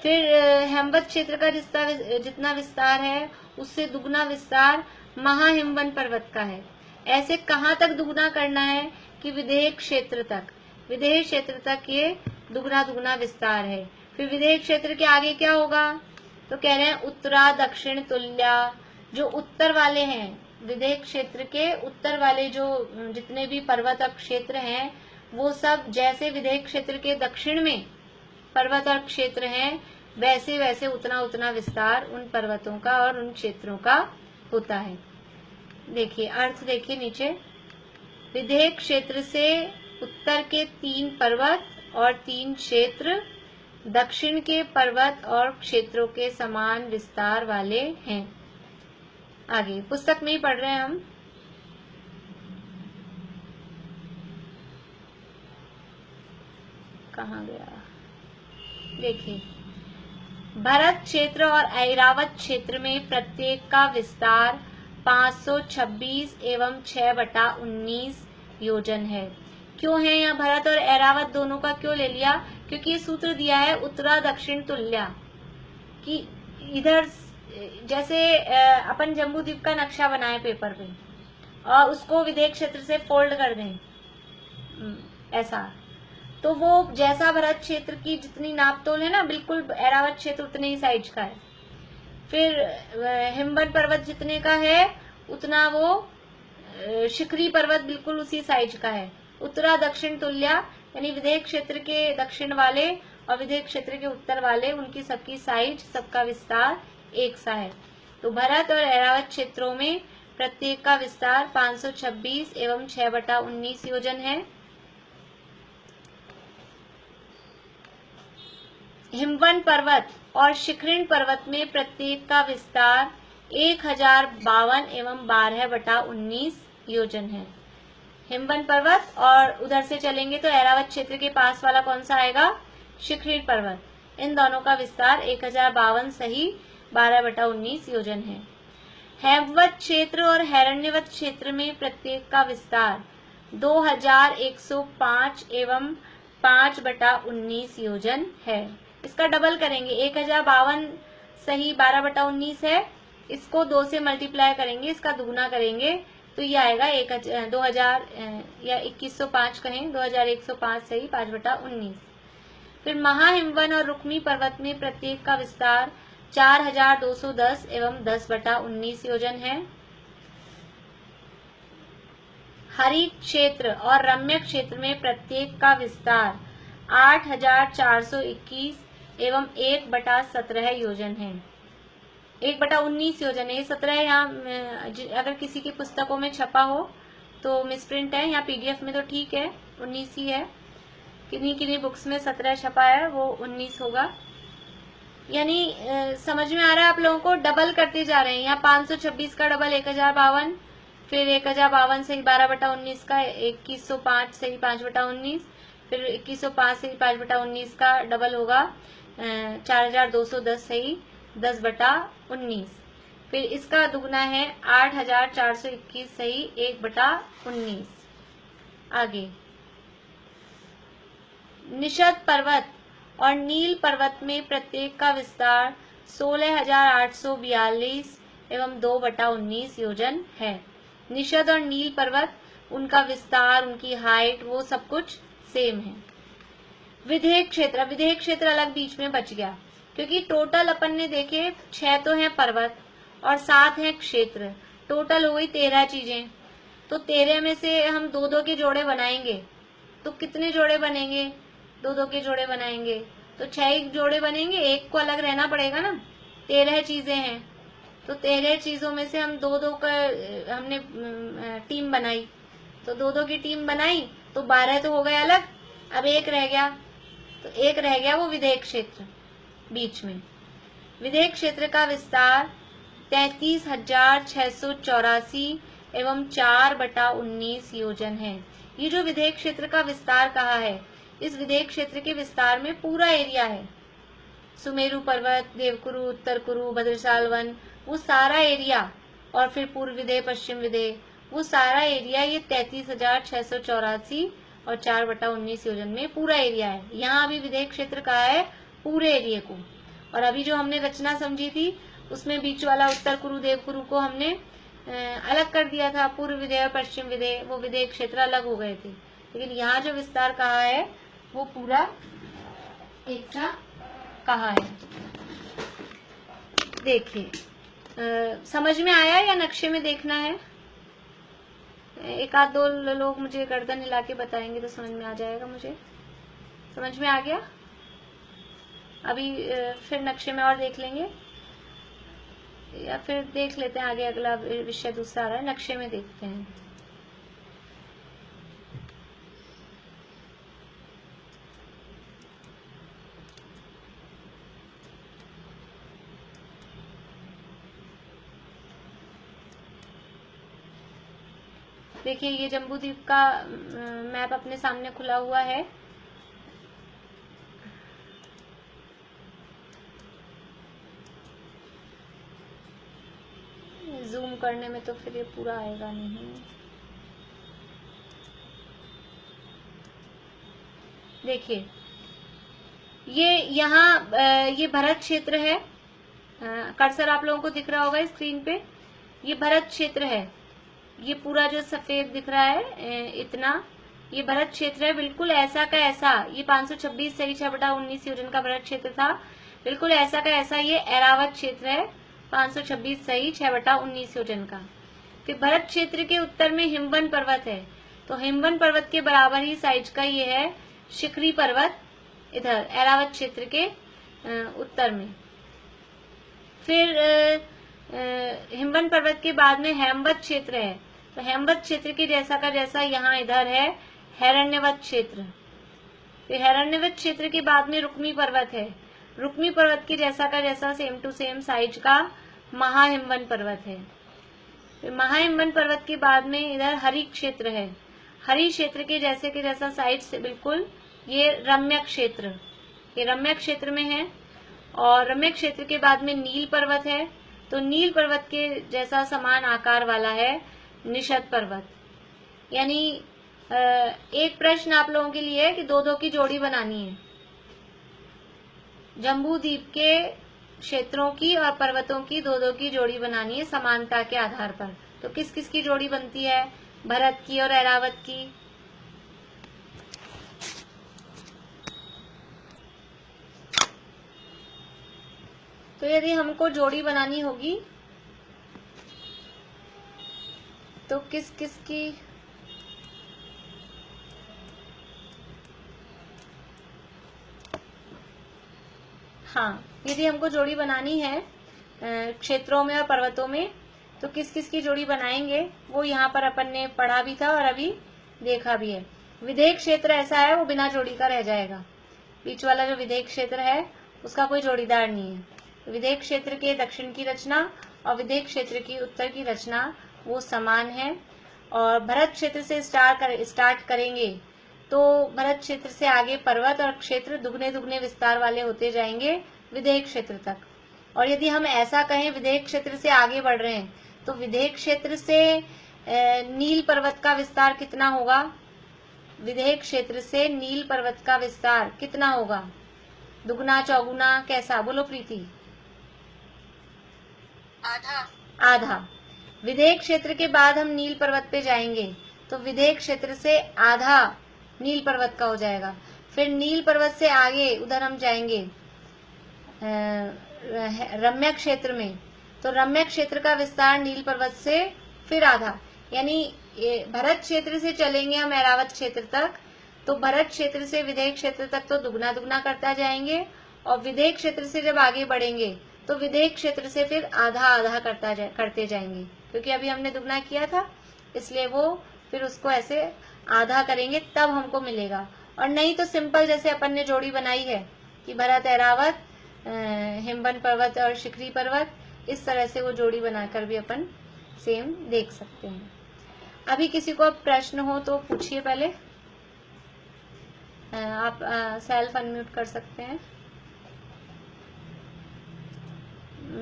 फिर हेमवत क्षेत्र का जितना विस्तार है उससे दुगना विस्तार महाहिमवन पर्वत का है। ऐसे कहाँ तक दुगुना करना है कि विदेह क्षेत्र तक, विदेह क्षेत्र तक ये दुगना दुगना विस्तार है। फिर विदेह क्षेत्र के आगे क्या होगा? तो कह रहे हैं उत्तरा दक्षिण तुल्या, जो उत्तर वाले हैं विदेह क्षेत्र के उत्तर वाले जो जितने भी पर्वत और क्षेत्र हैं वो सब जैसे विदेह क्षेत्र के दक्षिण में पर्वत और क्षेत्र हैं वैसे वैसे उतना उतना विस्तार उन पर्वतों का और उन क्षेत्रों का होता है। देखिए अर्थ देखिए नीचे, विदेह क्षेत्र से उत्तर के 3 पर्वत और 3 क्षेत्र दक्षिण के पर्वत और क्षेत्रों के समान विस्तार वाले हैं। आगे पुस्तक में ही पढ़ रहे हैं हम। कहाँ गया? देखिए भरत क्षेत्र और ऐरावत क्षेत्र में प्रत्येक का विस्तार 526 एवं 6/19 योजन है। क्यों है यहाँ भरत और ऐरावत दोनों का क्यों ले लिया? क्योंकि ये सूत्र दिया है उत्तरा दक्षिण तुल्या कि इधर जैसे अपन जम्बू द्वीप का नक्शा बनाए पेपर पे और उसको विदेह क्षेत्र से फोल्ड कर दें ऐसा, तो वो जैसा भरत क्षेत्र की जितनी नापतोल है ना बिल्कुल ऐरावत क्षेत्र उतने ही साइज का है। फिर हिमवन पर्वत जितने का है उतना वो शिखरी पर्वत बिल्कुल उसी साइज का है। उत्तरा दक्षिण तुल्या यानी विदेह क्षेत्र के दक्षिण वाले और विदेह क्षेत्र के उत्तर वाले उनकी सबकी साइज सबका विस्तार एक सा है। तो भरत और ऐरावत क्षेत्रों में प्रत्येक का विस्तार 526 एवं 6/19 योजन है। हिमवन पर्वत और शिखरिण पर्वत में प्रत्येक का विस्तार 1052 एवं 12/19 योजन है। हिमवन पर्वत और उधर से चलेंगे तो ऐरावत क्षेत्र के पास वाला कौन सा आएगा? शिखरिण पर्वत। इन दोनों का विस्तार 1052 सही 12/19 योजन है। हेमवत क्षेत्र और हैरण्यवत क्षेत्र में प्रत्येक का विस्तार 2105 एवं 5/19 योजन है। इसका डबल करेंगे, 1052 सही 12/19 है, इसको 2 से मल्टीप्लाई करेंगे, इसका दुगुना करेंगे तो ये आएगा 2000 या 2105 कहें, 2105 सही 5/19। फिर महाहिमवन और रुक्मी पर्वत में प्रत्येक का विस्तार 4210 एवं 10/19 योजन है। हरित क्षेत्र और रम्य क्षेत्र में प्रत्येक का विस्तार 8421 एवं 1/17 योजन है, 1/19 योजन है। ये 17 यहाँ अगर किसी की पुस्तकों में छपा हो तो मिसप्रिंट है, यहाँ पीडीएफ में तो ठीक है 19 ही है, किन्हीं किन्हीं बुक्स में 17 छपा है, वो 19 होगा। यानी समझ में आ रहा है आप लोगों को, डबल करते जा रहे हैं। यहाँ 526 का डबल 1052, फिर 1052 सही 12/19 का 2105 सही 5/19, फिर 2105 सही 5/19 का डबल होगा 4210 सही 10/19, फिर इसका दुगना है 8421 सही 1/19। आगे निषद पर्वत और नील पर्वत में प्रत्येक का विस्तार 16,842 एवं 2/19 योजन है। निषद और नील पर्वत, उनका विस्तार, उनकी हाइट, वो सब कुछ सेम है। विधेय क्षेत्र अलग बीच में बच गया, क्योंकि टोटल अपन ने देखे 6 तो हैं पर्वत और 7 हैं क्षेत्र, टोटल हो गई 13 चीजें। तो 13 में से हम 2-2 के जोड़े बनाएंगे तो कितने जोड़े बनेंगे, 2-2 के जोड़े बनाएंगे तो 6 जोड़े बनेंगे, एक को अलग रहना पड़ेगा ना। 13 चीजें हैं तो 13 चीजों में से हम 2-2 का हमने टीम बनाई, तो 2-2 की टीम बनाई तो 12 तो हो गए अलग, अब एक रह गया, तो एक रह गया वो विधेय क्षेत्र बीच में। विधेय क्षेत्र का विस्तार 33,684 एवं 4/19 योजन है। ये जो विधेय क्षेत्र का विस्तार कहा है, इस विधेय क्षेत्र के विस्तार में पूरा एरिया है, सुमेरु पर्वत, देवकुरु, उत्तर कुरु, भद्रशाल वन, वो सारा एरिया, और फिर पूर्व विधेय, पश्चिम विधेय, वो सारा एरिया ये 33,684 और 4/19 योजन में पूरा एरिया है। यहाँ अभी विधेय क्षेत्र कहा है पूरे एरिया को, और अभी जो हमने रचना समझी थी उसमें बीच वाला उत्तर कुरु, देवकुरु को हमने अलग कर दिया था, पूर्व विधेय और पश्चिम विधेय, वो विधेय क्षेत्र अलग हो गए थे। लेकिन यहाँ जो विस्तार कहा है वो पूरा एक सा कहा है। देखिए समझ में आया या नक्शे में देखना है? एक आध दो लोग मुझे गर्दन हिला के बताएंगे तो समझ में आ जाएगा। मुझे समझ में आ गया। अभी फिर नक्शे में और देख लेंगे, या फिर देख लेते हैं आगे, अगला विषय दूसरा आ रहा है, नक्शे में देखते हैं। देखिए ये जम्बूद्वीप का मैप अपने सामने खुला हुआ है। जूम करने में तो फिर ये पूरा आएगा नहीं। देखिए ये यहाँ ये भरत क्षेत्र है, कर्सर आप लोगों को दिख रहा होगा स्क्रीन पे, ये भरत क्षेत्र है। ये पूरा जो सफेद दिख रहा है इतना, ये भरत क्षेत्र है, बिल्कुल ऐसा का ऐसा। ये 526 सही 6/19 योजन का भरत क्षेत्र था, बिल्कुल ऐसा का ऐसा ये ऐरावत क्षेत्र है, 526 सही 6/19 योजन का। फिर भरत क्षेत्र के उत्तर में हिमवन पर्वत है, तो हिमवन पर्वत के बराबर ही साइज का ये है शिखरी पर्वत, इधर ऐरावत क्षेत्र के उत्तर में। फिर हिमवन पर्वत के बाद में हेमवत क्षेत्र है, तो हेमवत क्षेत्र के जैसा का जैसा यहाँ इधर है हिरण्यवत क्षेत्र। फिर हिरण्यवत क्षेत्र के बाद में रुक्मी पर्वत है, रुक्मी पर्वत के जैसा का जैसा सेम टू सेम साइज का महाहिमवन पर्वत है। फिर महाहिमवन पर्वत के बाद में इधर हरि क्षेत्र है, हरि क्षेत्र के जैसा साइज से बिल्कुल ये रम्य क्षेत्र, ये रम्य क्षेत्र में है। और रम्य क्षेत्र के बाद में नील पर्वत है, तो नील पर्वत के जैसा समान आकार वाला है निषद पर्वत। यानी एक प्रश्न आप लोगों के लिए है कि 2-2 की जोड़ी बनानी है। जम्बूद्वीप के क्षेत्रों की और पर्वतों की दो दो की जोड़ी बनानी है समानता के आधार पर। तो किस किस की जोड़ी बनती है? भरत की और ऐरावत की। तो यदि हमको जोड़ी बनानी होगी तो किस किस की? हाँ, यदि हमको जोड़ी बनानी है क्षेत्रों में और पर्वतों में, तो किस किस की जोड़ी बनाएंगे वो यहाँ पर अपन ने पढ़ा भी था और अभी देखा भी है। विधेय क्षेत्र ऐसा है वो बिना जोड़ी का रह जाएगा। बीच वाला जो विधेय क्षेत्र है उसका कोई जोड़ीदार नहीं है। विधेय क्षेत्र के दक्षिण की रचना और विधेय क्षेत्र की उत्तर की रचना वो समान है। और भरत क्षेत्र से स्टार्ट करेंगे तो भरत क्षेत्र से आगे पर्वत और क्षेत्र दुगने दुगने विस्तार वाले होते जाएंगे विधेय क्षेत्र तक। और यदि हम ऐसा कहें विधेय क्षेत्र से आगे बढ़ रहे हैं तो विधेय क्षेत्र से नील पर्वत का विस्तार कितना होगा? विधेय क्षेत्र से नील पर्वत का विस्तार कितना होगा? दुगना, चौगुना, कैसा? बोलो प्रीति। आधा। आधा। विधेय क्षेत्र के बाद हम नील पर्वत पे जाएंगे तो विधेय क्षेत्र से आधा नील पर्वत का हो जाएगा। फिर नील पर्वत से आगे उधर हम जाएंगे रम्य क्षेत्र में, तो रम्य क्षेत्र का विस्तार नील पर्वत से फिर आधा। यानी भरत क्षेत्र से चलेंगे हम ऐरावत क्षेत्र तक तो भरत क्षेत्र से विधेय क्षेत्र तक तो दुगना दुगना करता जाएंगे और विधेय क्षेत्र से जब आगे बढ़ेंगे तो विधेय क्षेत्र से फिर आधा आधा करते जाएंगे, क्योंकि अभी हमने दुगना किया था इसलिए वो फिर उसको ऐसे आधा करेंगे तब हमको मिलेगा। और नहीं तो सिंपल जैसे अपन ने जोड़ी बनाई है कि भरत ऐरावत, हिमबन पर्वत और शिखरी पर्वत, इस तरह से वो जोड़ी बनाकर भी अपन सेम देख सकते हैं। अभी किसी को प्रश्न हो तो पूछिए पहले। आप सेल्फ अनम्यूट कर सकते हैं।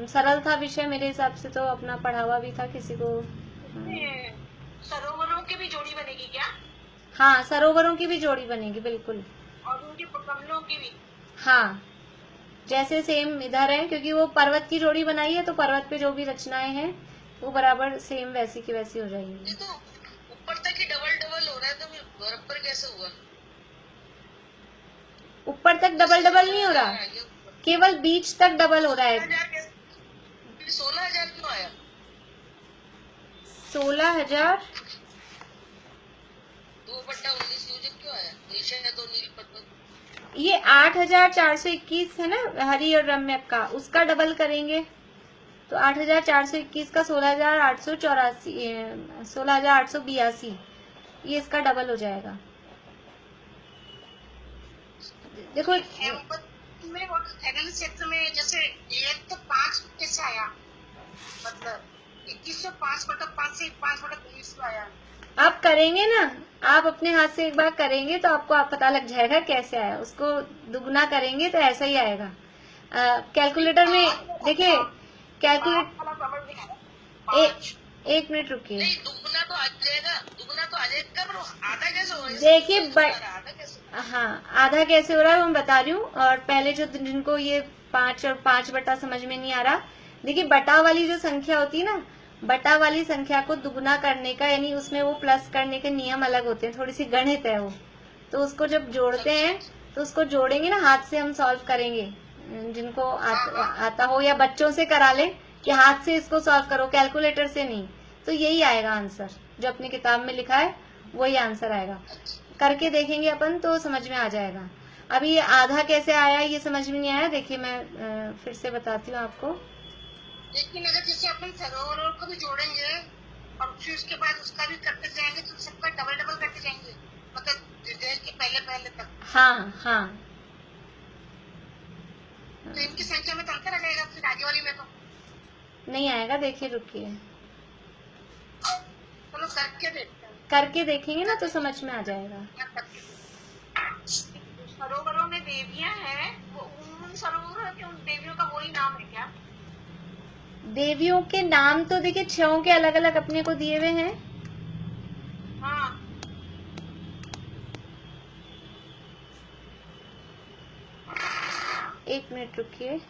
सरल था विषय मेरे हिसाब से, तो अपना पढ़ा हुआ भी था। किसी को सरोवरों की भी जोड़ी बनेगी क्या? हाँ, सरोवरों की भी जोड़ी बनेगी बिल्कुल। और उनके कमलों की भी? हाँ, जैसे सेम इधर है, क्योंकि वो पर्वत की जोड़ी बनाई है तो पर्वत पे जो भी रचनाएं हैं वो बराबर सेम वैसी की वैसी हो जाएंगी। तो ऊपर तक ही डबल डबल हो रहा है तो बराबर कैसे हुआ? ऊपर तक डबल डबल नहीं हो रहा, केवल बीच तक डबल हो रहा है। 16,000 क्यों आया? 16,000 2/19 क्यों आया? नीचे है तो नील पर्वत। ये 8,421 है ना हरी और रम्य का, उसका डबल करेंगे तो 8,421 का 16,882 ये इसका डबल हो जाएगा। देखो में और हेगन क्षेत्र में जैसे 1 तो 5 कैसे आया? मतलब 2105/5 से 5/19 आया। आप करेंगे ना, आप अपने हाथ से एक बार करेंगे तो आपको पता लग जाएगा कैसे आया। उसको दुगना करेंगे तो ऐसा ही आएगा। कैलकुलेटर में देखिए, एक मिनट रुकिए। दुगना तो आ जाएगा, दुगना तो आ जाएगा, पर आधा कैसे हो रहा है? देखिए हाँ, आधा कैसे हो रहा है वो मैं बता रही हूँ। और पहले जो जिनको ये 5 और 5 बटा समझ में नहीं आ रहा, देखिए बटा वाली जो संख्या होती है ना, बटा वाली संख्या को दुगना करने का यानी उसमें वो प्लस करने के नियम अलग होते हैं, थोड़ी सी गणित है वो। तो उसको जब जोड़ते हैं तो उसको जोड़ेंगे ना, हाथ से हम सॉल्व करेंगे। जिनको आता हो या बच्चों से करा ले कि हाथ से इसको सॉल्व करो, कैलकुलेटर से नहीं, तो यही आएगा आंसर। जो अपनी किताब में लिखा है वही आंसर आएगा। करके देखेंगे अपन तो समझ में आ जाएगा। अभी ये आधा कैसे आया ये समझ में नहीं आया, देखिए मैं फिर से बताती हूँ आपको। लेकिन अगर जैसे अपन सरोवरों को भी जोड़ेंगे और फिर उसके बाद उसका भी करते जाएंगे तो सबका डबल डबल करते जाएंगे, मतलब के पहले तक। हाँ हाँ, तो इनकी संख्या में तो अंतर आ जाएगा, फिर आगे वाली में तो नहीं आएगा। देखिए रुकिए, चलो करके देखते हैं। करके देखेंगे ना तो समझ में आ जाएगा। सरोवरों में देवियां हैं, वो उन सरोवरों के उन देवियों का वही नाम है क्या? देवियों के नाम तो देखिए 6 के अलग अलग अपने को दिए हुए हैं। हाँ, एक मिनट रुकिए।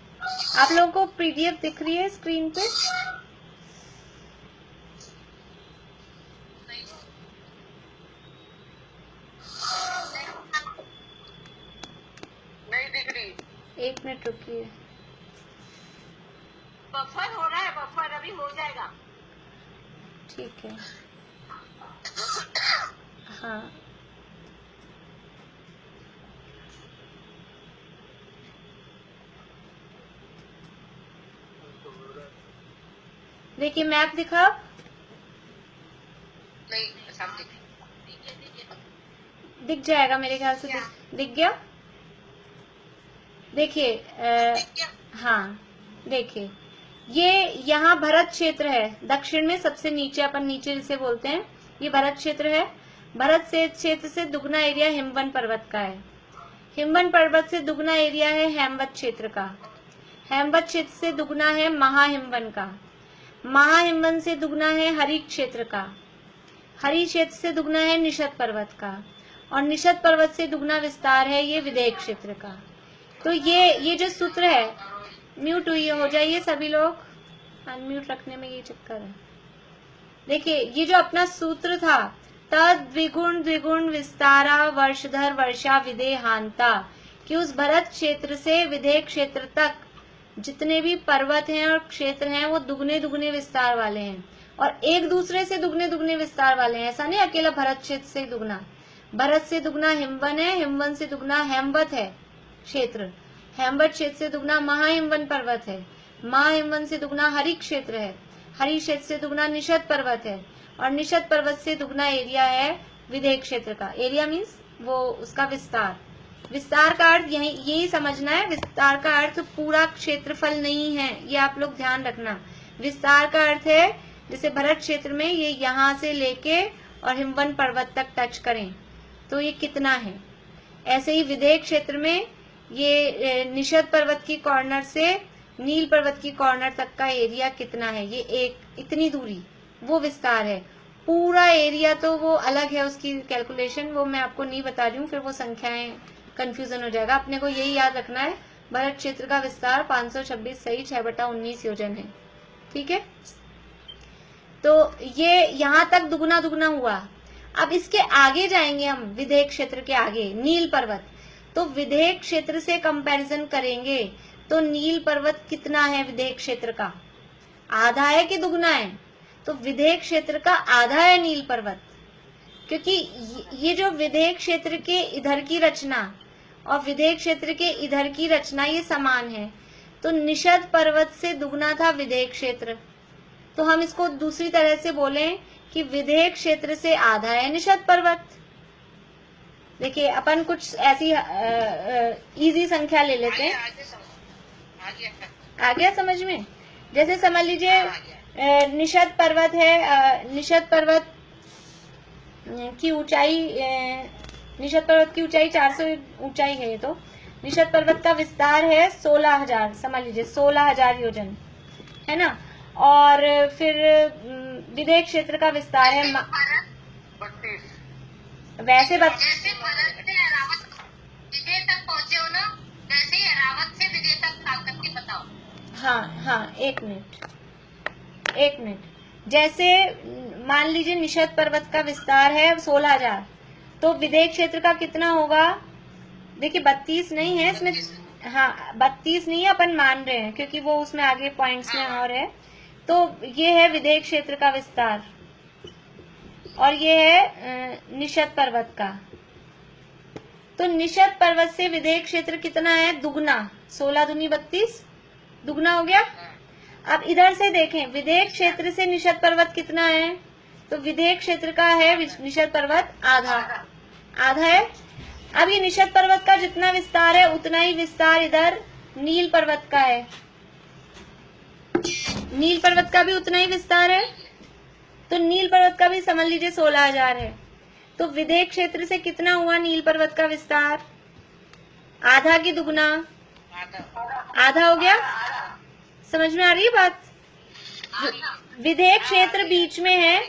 आप लोगों को पीडीएफ दिख रही है स्क्रीन पे? नहीं दिख रही। एक मिनट रुकिए। बफर हो रहा है, बफर अभी हो जाएगा। ठीक है। हाँ, देखिए मैप दिखा? नहीं सब दिख जाएगा मेरे ख्याल से। दिख गया? देखिए हाँ, देखिए ये यहाँ भरत क्षेत्र है, दक्षिण में सबसे नीचे, अपन नीचे जिसे बोलते हैं, ये भरत क्षेत्र है। भरत से क्षेत्र से दुगना एरिया हिमवन पर्वत का है। हिमवन पर्वत से दुगना एरिया है हेमवत क्षेत्र का। हेमवत क्षेत्र से दुगना है महाहिमवन का। महाहिमवन से दुगना है हरि क्षेत्र का। हरि क्षेत्र से दुगना है निषद पर्वत का। और निषद पर्वत से दुगना विस्तार है ये विदेह क्षेत्र का। तो ये जो सूत्र है, म्यूट हुई हो जाइए सभी लोग, अनम्यूट रखने में ये चक्कर है। देखिए ये जो अपना सूत्र था, तद द्विगुण द्विगुण विस्तारा वर्षधर वर्षा विदेहांता, कि उस भरत क्षेत्र से विदेह क्षेत्र तक जितने भी पर्वत हैं और क्षेत्र हैं वो दुगने दुगने विस्तार वाले हैं और एक दूसरे से दुगने दुगने विस्तार वाले हैं। ऐसा नहीं अकेला भरत क्षेत्र से दुगना। भरत से दुगना हिमवन है, हिमवन से दुगना हेमवत है क्षेत्र, हेमवत क्षेत्र से दुगना महाहिमवन पर्वत है, महाहिमवन से दुगना हरि क्षेत्र है, हरि क्षेत्र से दुगना निषद पर्वत है और निषद पर्वत से दुगना एरिया है विदेह क्षेत्र का। एरिया मीन्स वो उसका विस्तार। विस्तार का अर्थ यही समझना है। विस्तार का अर्थ पूरा क्षेत्रफल नहीं है, ये आप लोग ध्यान रखना। विस्तार का अर्थ है जैसे भरत क्षेत्र में ये यहाँ से लेके और हिमवन पर्वत तक टच करें तो ये कितना है, ऐसे ही विदेह क्षेत्र में ये निषद पर्वत की कॉर्नर से नील पर्वत की कॉर्नर तक का एरिया कितना है, ये एक इतनी दूरी, वो विस्तार है। पूरा एरिया तो वो अलग है, उसकी कैलकुलेशन वो मैं आपको नहीं बता रही हूँ, फिर वो संख्याएं कंफ्यूजन हो जाएगा। अपने को यही याद रखना है, भरत क्षेत्र का विस्तार 526 सही 6/19 योजन है। ठीक है, तो ये यहाँ तक दुगना दुगना हुआ। अब इसके आगे जाएंगे हम, विदेह क्षेत्र के आगे नील पर्वत। तो विदेह क्षेत्र से कंपैरिजन करेंगे तो नील पर्वत कितना है विदेह क्षेत्र का, आधा है कि दुगना है? तो विदेह क्षेत्र का आधा है नील पर्वत, क्योंकि ये जो विदेह क्षेत्र के इधर की रचना और विदेह क्षेत्र के इधर की रचना ये समान है। तो निषद पर्वत से दुगना था विदेह क्षेत्र, तो हम इसको दूसरी तरह से बोलें कि विदेह क्षेत्र से आधा है निषद पर्वत। देखिए अपन कुछ ऐसी इजी संख्या ले लेते हैं। आ गया समझ में? जैसे समझ लीजिए निषद पर्वत है, निषद पर्वत की ऊंचाई, निषद पर्वत की ऊंचाई 400 ऊंचाई है। ये तो निषद पर्वत का विस्तार है 16,000, समझ लीजिए 16,000 योजन है ना। और फिर विदेह क्षेत्र का विस्तार है 32। वैसे जैसे भरत से अरावत विदेह तक पहुंचे हो ना, वैसे ही अरावत से विदेह तक काल करके बताओ। हाँ, एक मिनट। जैसे मान लीजिए निषद पर्वत का विस्तार है 16,000, तो विदेह क्षेत्र का कितना होगा? देखिए 32 नहीं है इसमें, हाँ 32 नहीं है, अपन मान रहे हैं क्योंकि वो उसमें आगे पॉइंट्स में और है। तो ये है विदेह क्षेत्र का विस्तार और ये है निषद पर्वत का। तो निषद पर्वत से विदेह क्षेत्र कितना है? दुगना, 16 दूनी 32, दुगना हो गया। अब इधर से देखें विदेह क्षेत्र से निषद पर्वत कितना है? तो विदेह क्षेत्र का है निषद पर्वत आधा है। अब ये निषद पर्वत का जितना विस्तार है उतना ही विस्तार इधर नील पर्वत का है, नील पर्वत का भी उतना ही विस्तार है। तो नील पर्वत का भी समझ लीजिए 16,000 है। तो विदेह क्षेत्र से कितना हुआ नील पर्वत का विस्तार? आधा की दुगना, आधा हो गया। समझ में आ रही है बात? विदेह क्षेत्र बीच में है।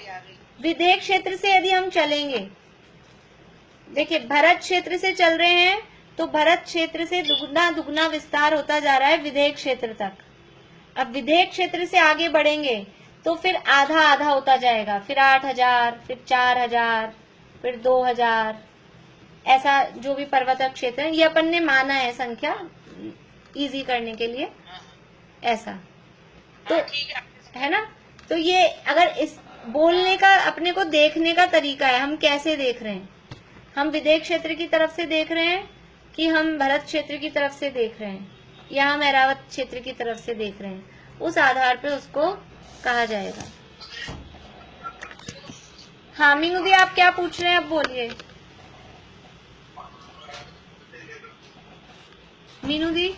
विदेह क्षेत्र से यदि हम चलेंगे, देखिए भरत क्षेत्र से चल रहे हैं तो भरत क्षेत्र से दुगना दुगना विस्तार होता जा रहा है विदेह क्षेत्र तक। अब विदेह क्षेत्र से आगे बढ़ेंगे तो फिर आधा आधा होता जाएगा, फिर 8,000, फिर 4,000, फिर 2,000, ऐसा जो भी पर्वत क्षेत्र है, ये अपन ने माना है संख्या इजी करने के लिए, ऐसा तो है ना। तो ये अगर इस बोलने का अपने को देखने का तरीका है, हम कैसे देख रहे हैं, हम विदेह क्षेत्र की तरफ से देख रहे हैं कि हम भरत क्षेत्र की तरफ से देख रहे हैं या हम ऐरावत क्षेत्र की तरफ से देख रहे हैं, उस आधार पे उसको कहा जाएगा। हाँ मीनू दी, आप क्या पूछ रहे हैं, अब बोलिए मीनू दी।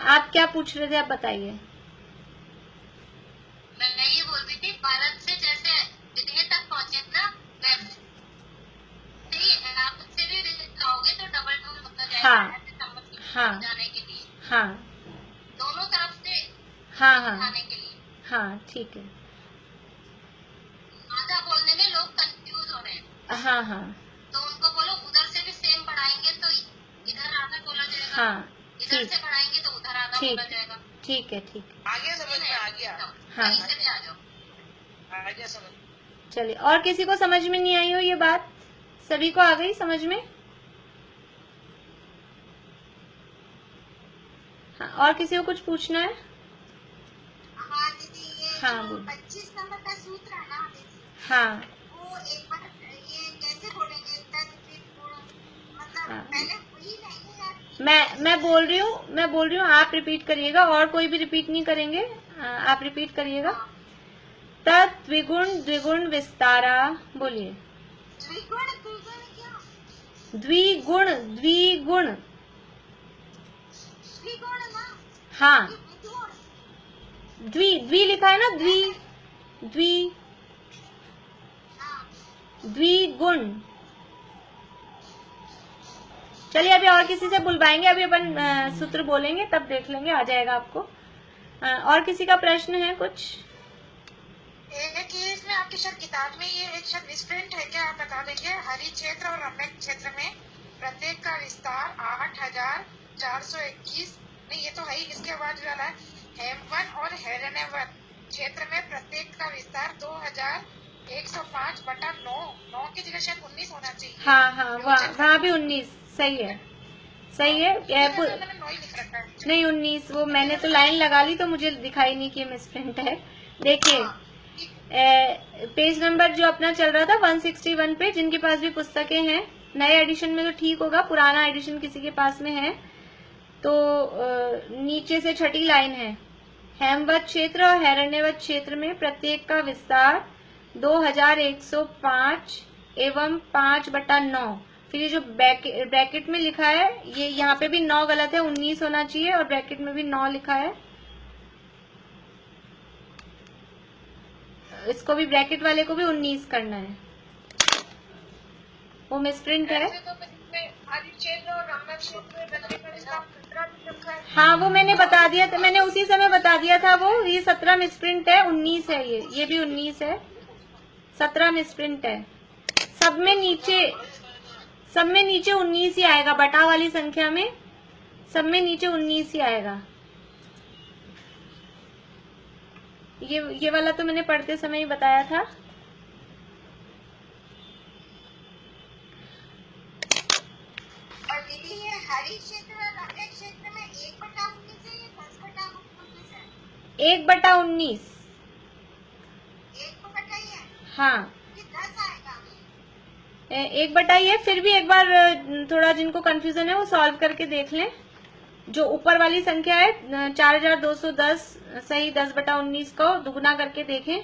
आप क्या पूछ रहे थे, आप बताइए। मैं ये बोल रही थी, भारत से जैसे विदेह तक पहुंचे ना, वैसे आप से भी कहोगे तो डबल होता जाएगा। हाँ जाने के लिए, हाँ दोनों तरफ से हाँ जाने के लिए। हाँ ठीक है। आधा बोलने में लोग कंफ्यूज हो रहे हैं। हाँ तो उनको बोलो उधर से भी सेम बढ़ाएंगे तो इधर आधा बोला जाएगा। हाँ इधर से बढ़ाएंगे तो उधर आधा बोला जाएगा। ठीक है आगे समझ में आ गया। हाँ से भी आ जाओ, आ गया समझ। चलिए, और किसी को समझ में नहीं आई हो ये बात, सभी को आ गई समझ में? हाँ, और किसी को कुछ पूछना है? हाँ दीदी, ये हाँ, 25 नंबर का सूत्र है ना दीदी, हाँ वो एक बार ये कैसे बोलेंगे, मतलब हाँ। पहले वही नहीं यार। मैं बोल रही हूँ, आप रिपीट करिएगा, और कोई भी रिपीट नहीं करेंगे, आप रिपीट करिएगा। तद्विगुण द्विगुण विस्तारा, बोलिए। द्विगुण द्विगुण क्या? द्विगुण द्विगुण, द्विगुण ना? हाँ द्विगुण। द्वि लिखा है ना, द्विगुण। चलिए अभी और किसी से बुलवाएंगे, अभी अपन सूत्र बोलेंगे तब देख लेंगे, आ जाएगा आपको। और किसी का प्रश्न है कुछ? एक ये इसमें आपकी शायद किताब में ये एक शायद मिसप्रिंट है क्या, आप बता देंगे? हरि क्षेत्र और रम्य क्षेत्र में प्रत्येक का विस्तार 8,421, नहीं ये तो है ही, इसके बाद जो है हेमवन और हिरण्यवन क्षेत्र में प्रत्येक का विस्तार 2,105/9, 9 की जगह शायद 19 होना चाहिए। हाँ वहाँ भी 19 सही है, सही है। नहीं 19, वो मैंने तो लाइन लगा ली तो मुझे दिखाई नहीं कि मिसप्रिंट है। देखिए पेज नंबर जो अपना चल रहा था 161 पे, जिनके पास भी पुस्तकें हैं, नए एडिशन में तो ठीक होगा, पुराना एडिशन किसी के पास में है तो नीचे से छठी लाइन है, हेमवत क्षेत्र और हिरण्यवत क्षेत्र में प्रत्येक का विस्तार 2,105 एवं 5/9। फिर ये जो ब्रैकेट में लिखा है, ये यहाँ पे भी 9 गलत है, 19 होना चाहिए, और ब्रैकेट में भी 9 लिखा है, इसको भी ब्रैकेट वाले को भी 19 करना है, वो मिसप्रिंट है। हाँ वो मैंने बता दिया था, मैंने उसी समय बता दिया था, वो ये 17 मिसप्रिंट है, 19 है, ये भी 19 है, 17 मिसप्रिंट है। सब में नीचे 19 ही आएगा, बटा वाली संख्या में सब में नीचे 19 ही आएगा। ये वाला तो मैंने पढ़ते समय ही बताया था। और दीदी ये हरि क्षेत्र और रम्य क्षेत्र में 1/19 है या 10/19 है? 1/19। 1/1 ही है? हाँ कि 10 आएगा? 1/1 है। फिर भी एक बार थोड़ा जिनको कंफ्यूजन है वो सॉल्व करके देख लें। जो ऊपर वाली संख्या है 4,210 सही 10/19 को दुगना करके देखें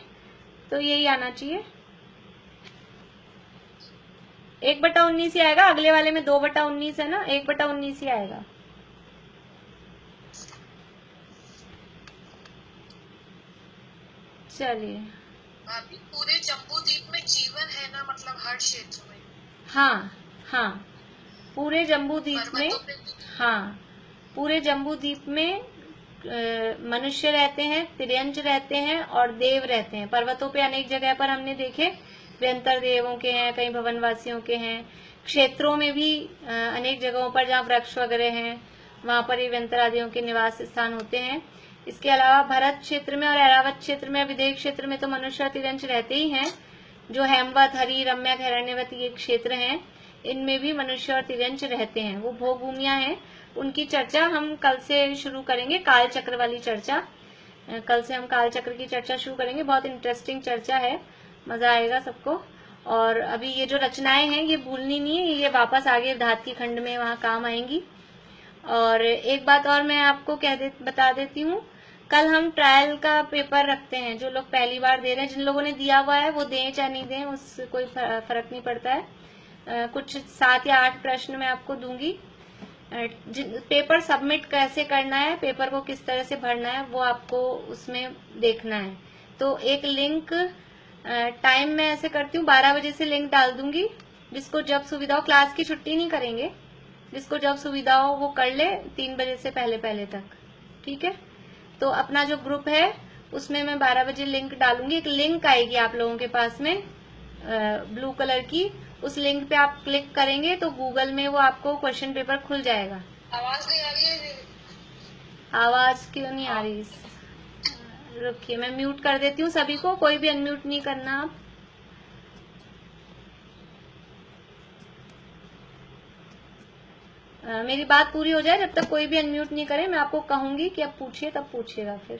तो यही आना चाहिए, 1/19 ही आएगा। अगले वाले में 2/19 है ना, 1/19 ही आएगा। चलिए, अभी पूरे जम्बू द्वीप में जीवन है ना, मतलब हर क्षेत्र में? हाँ पूरे जम्बू द्वीप में, हाँ पूरे जम्बू द्वीप में मनुष्य रहते हैं, तिर्यंच रहते हैं और देव रहते हैं। पर्वतों पे अनेक जगह पर हमने देखे व्यंतर देवों के हैं, कहीं भवनवासियों के हैं। क्षेत्रों में भी अनेक जगहों पर जहाँ वृक्ष वगैरह हैं वहां पर ये व्यंतरादियों के निवास स्थान होते हैं। इसके अलावा भरत क्षेत्र में और ऐरावत क्षेत्र में, विदेह क्षेत्र में तो मनुष्य और तिर्यंच रहते ही हैं। जो हेमवत, हरि, रम्यक, हिरण्यवत ये क्षेत्र हैं, इनमें भी मनुष्य और तिर्यंच रहते हैं। वो भोग भूमियां हैं, उनकी चर्चा हम कल से शुरू करेंगे, काल चक्र वाली चर्चा। कल से हम काल चक्र की चर्चा शुरू करेंगे। बहुत इंटरेस्टिंग चर्चा है, मजा आएगा सबको। और अभी ये जो रचनाएं हैं ये भूलनी नहीं है, ये वापस आगे धातु खंड में वहां काम आएंगी। और एक बात और मैं आपको बता देती हूँ, कल हम ट्रायल का पेपर रखते हैं। जो लोग पहली बार दे रहे हैं, जिन लोगों ने दिया हुआ है वो दें चाहे नहीं दें, उससे कोई फर्क नहीं पड़ता है। कुछ 7 या 8 प्रश्न मैं आपको दूंगी। पेपर सबमिट कैसे करना है, पेपर को किस तरह से भरना है, वो आपको उसमें देखना है। तो एक लिंक टाइम मैं ऐसे करती हूँ, 12 बजे से लिंक डाल दूंगी। जिसको जब सुविधा हो, क्लास की छुट्टी नहीं करेंगे, जिसको जब सुविधा हो वो कर ले 3 बजे से पहले तक, ठीक है। तो अपना जो ग्रुप है उसमें मैं 12 बजे लिंक डालूंगी। एक लिंक आएगी आप लोगों के पास में ब्लू कलर की, उस लिंक पे आप क्लिक करेंगे तो गूगल में वो आपको क्वेश्चन पेपर खुल जाएगा। आवाज नहीं आ रही है? आवाज क्यों नहीं आ रही? रुकिए मैं म्यूट कर देती हूँ सभी को, कोई भी अनम्यूट नहीं करना आप। मेरी बात पूरी हो जाए जब तक कोई भी अनम्यूट नहीं करे, मैं आपको कहूंगी कि अब पूछिए, तब पूछिएगा फिर।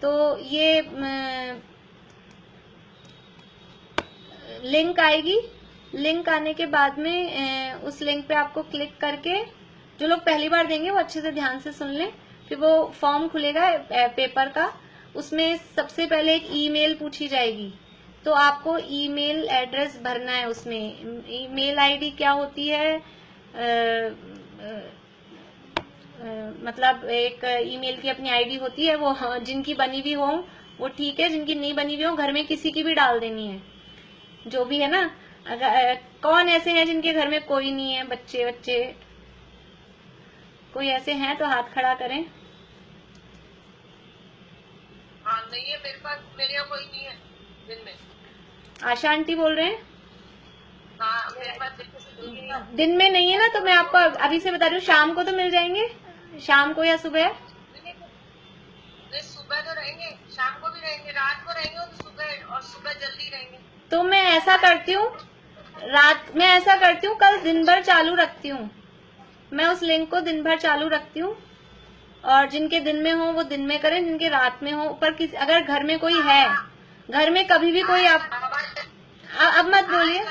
तो ये लिंक आएगी, लिंक आने के बाद में उस लिंक पे आपको क्लिक करके, जो लोग पहली बार देंगे वो अच्छे से ध्यान से सुन लें। फिर वो फॉर्म खुलेगा पेपर का, उसमें सबसे पहले एक ईमेल पूछी जाएगी, तो आपको ईमेल एड्रेस भरना है। उसमें ईमेल आईडी क्या होती है, मतलब एक ईमेल की अपनी आईडी होती है, वो जिनकी बनी हुई हो वो ठीक है, जिनकी नहीं बनी हुई हो घर में किसी की भी डाल देनी है, जो भी है ना। अगर कौन ऐसे हैं जिनके घर में कोई नहीं है, बच्चे कोई ऐसे हैं तो हाथ खड़ा करें। हाँ नहीं है मेरे पास, मेरे यहाँ कोई नहीं है दिन में। आशा आंटी बोल रहे हैं? हाँ मेरे पास दिन में नहीं है ना, तो मैं आपको अभी से बता रही हूँ, शाम को तो मिल जाएंगे, शाम को या सुबह। सुबह तो रहेंगे, शाम को भी रहेंगे, रात को रहेंगे तो सुबह, और सुबह जल्दी रहेंगे। तो मैं ऐसा करती हूँ, कल दिन भर चालू रखती हूँ, मैं उस लिंक को दिन भर चालू रखती हूँ। और जिनके दिन में हो वो दिन में करें, जिनके रात में हो। पर किसी अगर घर में कोई है, घर में कभी भी कोई, आप अब मत बोलिए,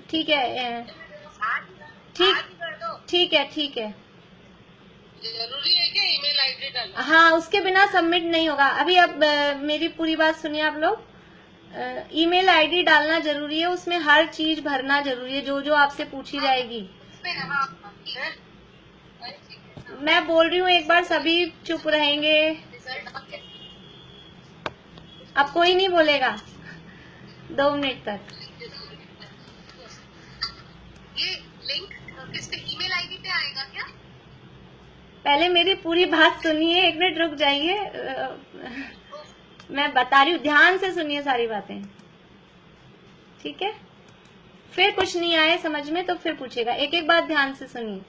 ठीक है, ठीक है। जरूरी है क्या ईमेल आईडी डालना? हाँ, उसके बिना सबमिट नहीं होगा। अभी अब मेरी पूरी बात सुनिए आप लोग। ईमेल आईडी डालना जरूरी है, उसमें हर चीज भरना जरूरी है, जो आपसे पूछी जाएगी। मैं बोल रही हूँ एक बार, सभी चुप रहेंगे, अब कोई नहीं बोलेगा 2 मिनट तक। ये लिंक किस पे, ईमेल आईडी पे आएगा क्या? पहले मेरी पूरी बात सुनिए, 1 मिनट रुक जाइए, मैं बता रही हूँ, ध्यान से सुनिए सारी बातें, ठीक है। फिर कुछ नहीं आए समझ में तो फिर पूछेगा, एक बात ध्यान से सुनिए।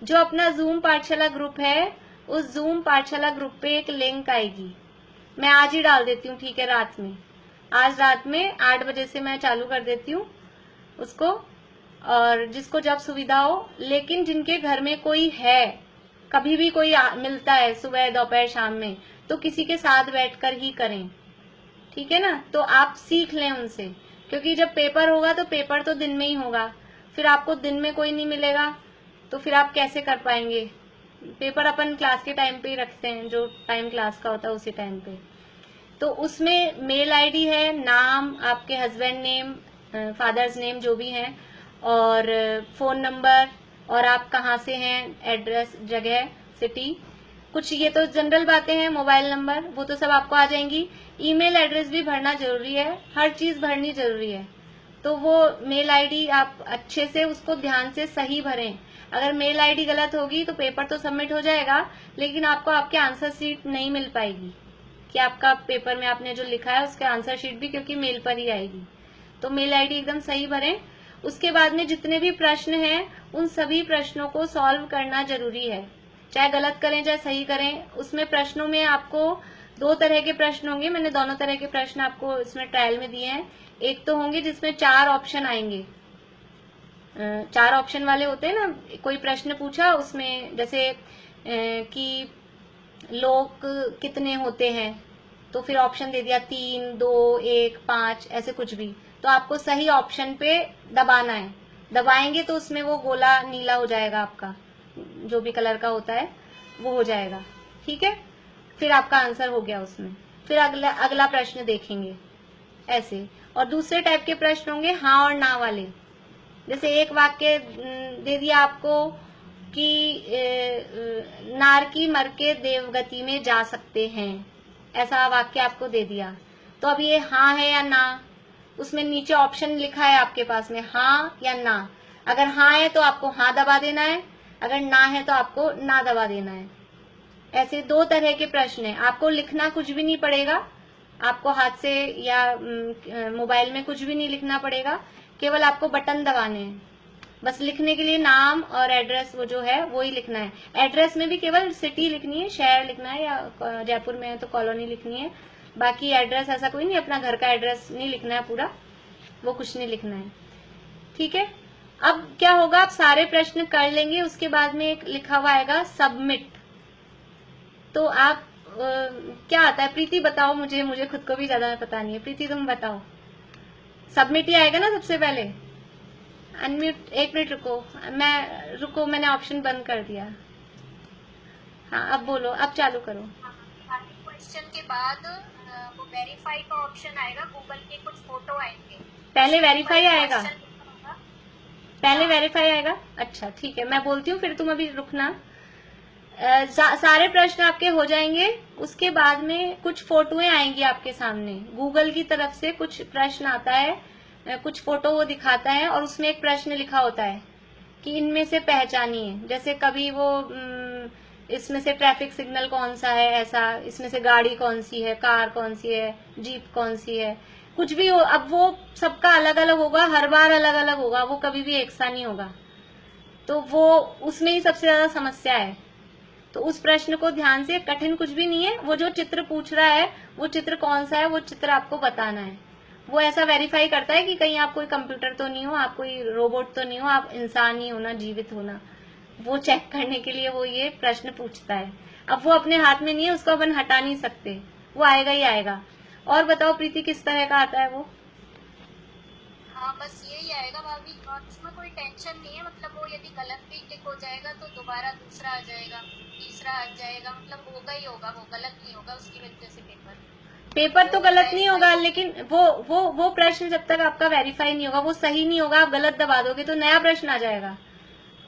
जो अपना जूम पाठशाला ग्रुप है, उस जूम पाठशाला ग्रुप पे एक लिंक आएगी, मैं आज ही डाल देती हूँ, ठीक है। आज रात में 8 बजे से मैं चालू कर देती हूँ उसको, और जिसको जब सुविधा हो। लेकिन जिनके घर में कोई है, कभी भी कोई मिलता है सुबह दोपहर शाम में, तो किसी के साथ बैठकर ही करें, ठीक है ना। तो आप सीख लें उनसे, क्योंकि जब पेपर होगा तो पेपर तो दिन में ही होगा, फिर आपको दिन में कोई नहीं मिलेगा तो फिर आप कैसे कर पाएंगे। पेपर अपन क्लास के टाइम पे ही रखते हैं, जो टाइम क्लास का होता है उसी टाइम पे। तो उसमें मेल आईडी है, नाम, आपके हस्बैंड नेम, फादर्स नेम जो भी है, और फोन नंबर, और आप कहाँ से हैं, एड्रेस, जगह, सिटी, कुछ ये तो जनरल बातें हैं, मोबाइल नंबर, वो तो सब आपको आ जाएंगी। ईमेल एड्रेस भी भरना जरूरी है, हर चीज भरनी जरूरी है। तो वो मेल आईडी आप अच्छे से उसको ध्यान से सही भरें। अगर मेल आईडी गलत होगी तो पेपर तो सबमिट हो जाएगा, लेकिन आपको आपके आंसर शीट नहीं मिल पाएगी कि आपका पेपर में आपने जो लिखा है उसके आंसर शीट भी, क्योंकि मेल पर ही आएगी। तो मेल आईडी एकदम सही भरें। उसके बाद में जितने भी प्रश्न हैं उन सभी प्रश्नों को सॉल्व करना जरूरी है, चाहे गलत करें चाहे सही करें। उसमें प्रश्नों में आपको 2 तरह के प्रश्न होंगे, मैंने दोनों तरह के प्रश्न आपको इसमें ट्रायल में दिए हैं। एक तो होंगे जिसमें 4 ऑप्शन आएंगे, 4 ऑप्शन वाले होते हैं ना, कोई प्रश्न पूछा उसमें जैसे कि लोग कितने होते हैं, तो फिर ऑप्शन दे दिया 3, 2, 1, 5, ऐसे कुछ भी। तो आपको सही ऑप्शन पे दबाना है, दबाएंगे तो उसमें वो गोला नीला हो जाएगा, आपका जो भी कलर का होता है वो हो जाएगा, ठीक है। फिर आपका आंसर हो गया उसमें। फिर अगला प्रश्न देखेंगे ऐसे। और दूसरे टाइप के प्रश्न होंगे हाँ और ना वाले। जैसे एक वाक्य दे दिया आपको कि नारकी मर के देवगति में जा सकते हैं, ऐसा वाक्य आपको दे दिया। तो अब ये हाँ है या ना, उसमें नीचे ऑप्शन लिखा है आपके पास में हाँ या ना। अगर हाँ है तो आपको हाँ दबा देना है, अगर ना है तो आपको ना दबा देना है। ऐसे 2 तरह के प्रश्न हैं। आपको लिखना कुछ भी नहीं पड़ेगा, आपको हाथ से या मोबाइल में कुछ भी नहीं लिखना पड़ेगा, केवल आपको बटन दबाने हैं। बस लिखने के लिए नाम और एड्रेस वो जो है वो ही लिखना है। एड्रेस में भी केवल सिटी लिखनी है, शहर लिखना है, या जयपुर में है तो कॉलोनी लिखनी है। बाकी एड्रेस ऐसा कोई नहीं, अपना घर का एड्रेस नहीं लिखना है पूरा, वो कुछ नहीं लिखना है, ठीक है। अब क्या होगा, आप सारे प्रश्न कर लेंगे, उसके बाद में एक लिखा हुआ आएगा सबमिट। तो आप क्या आता है प्रीति बताओ, मुझे खुद को भी ज्यादा पता नहीं है। प्रीति तुम बताओ, सबमिट ही आएगा ना सबसे पहले। अनम्यूट, 1 मिनट रुको, मैंने ऑप्शन बंद कर दिया। हाँ अब बोलो, अब चालू करो। क्वेश्चन के बाद वो वेरीफाई का ऑप्शन आएगा, गूगल के कुछ फोटो आएंगे। पहले वेरीफाई आएगा, पहले वेरीफाई आएगा। अच्छा ठीक है, मैं बोलती हूँ फिर तुम अभी रुकना। सारे प्रश्न आपके हो जाएंगे, उसके बाद में कुछ फोटोएं आएंगी आपके सामने। गूगल की तरफ से कुछ प्रश्न आता है, कुछ फोटो वो दिखाता है, और उसमें एक प्रश्न लिखा होता है कि इनमें से पहचानिए। जैसे कभी वो इसमें से ट्रैफिक सिग्नल कौन सा है, ऐसा, इसमें से गाड़ी कौन सी है, कार कौन सी है, जीप कौन सी है, कुछ भी हो। अब वो सबका अलग अलग होगा, हर बार अलग अलग होगा, वो कभी भी एक सा नहीं होगा। तो वो उसमें ही सबसे ज्यादा समस्या है। तो उस प्रश्न को ध्यान से, कठिन कुछ भी नहीं है, वो जो चित्र पूछ रहा है वो चित्र कौन सा है वो चित्र आपको बताना है। वो ऐसा वेरीफाई करता है कि कहीं आप कोई कंप्यूटर तो नहीं हो, आप कोई रोबोट तो नहीं हो, आप इंसान ही हो ना, जीवित हो ना। वो चेक करने के लिए वो ये प्रश्न पूछता है। अब वो अपने हाथ में नहीं है, उसको अपन हटा नहीं सकते, वो आएगा ही आएगा। और बताओ प्रीति, किस तरह का आता है वो? हाँ बस यही आएगा भाभी, और उसमें कोई टेंशन नहीं है। मतलब वो यदि गलत भी टिक हो जाएगा तो दोबारा दूसरा आ जाएगा, तीसरा आ जाएगा, मतलब होगा ही होगा, वो गलत नहीं होगा उसकी वजह से। पेपर तो गलत नहीं होगा, लेकिन वो प्रश्न जब तक आपका वेरीफाई नहीं होगा, वो सही नहीं होगा, आप गलत दबा दोगे तो नया प्रश्न आ जाएगा,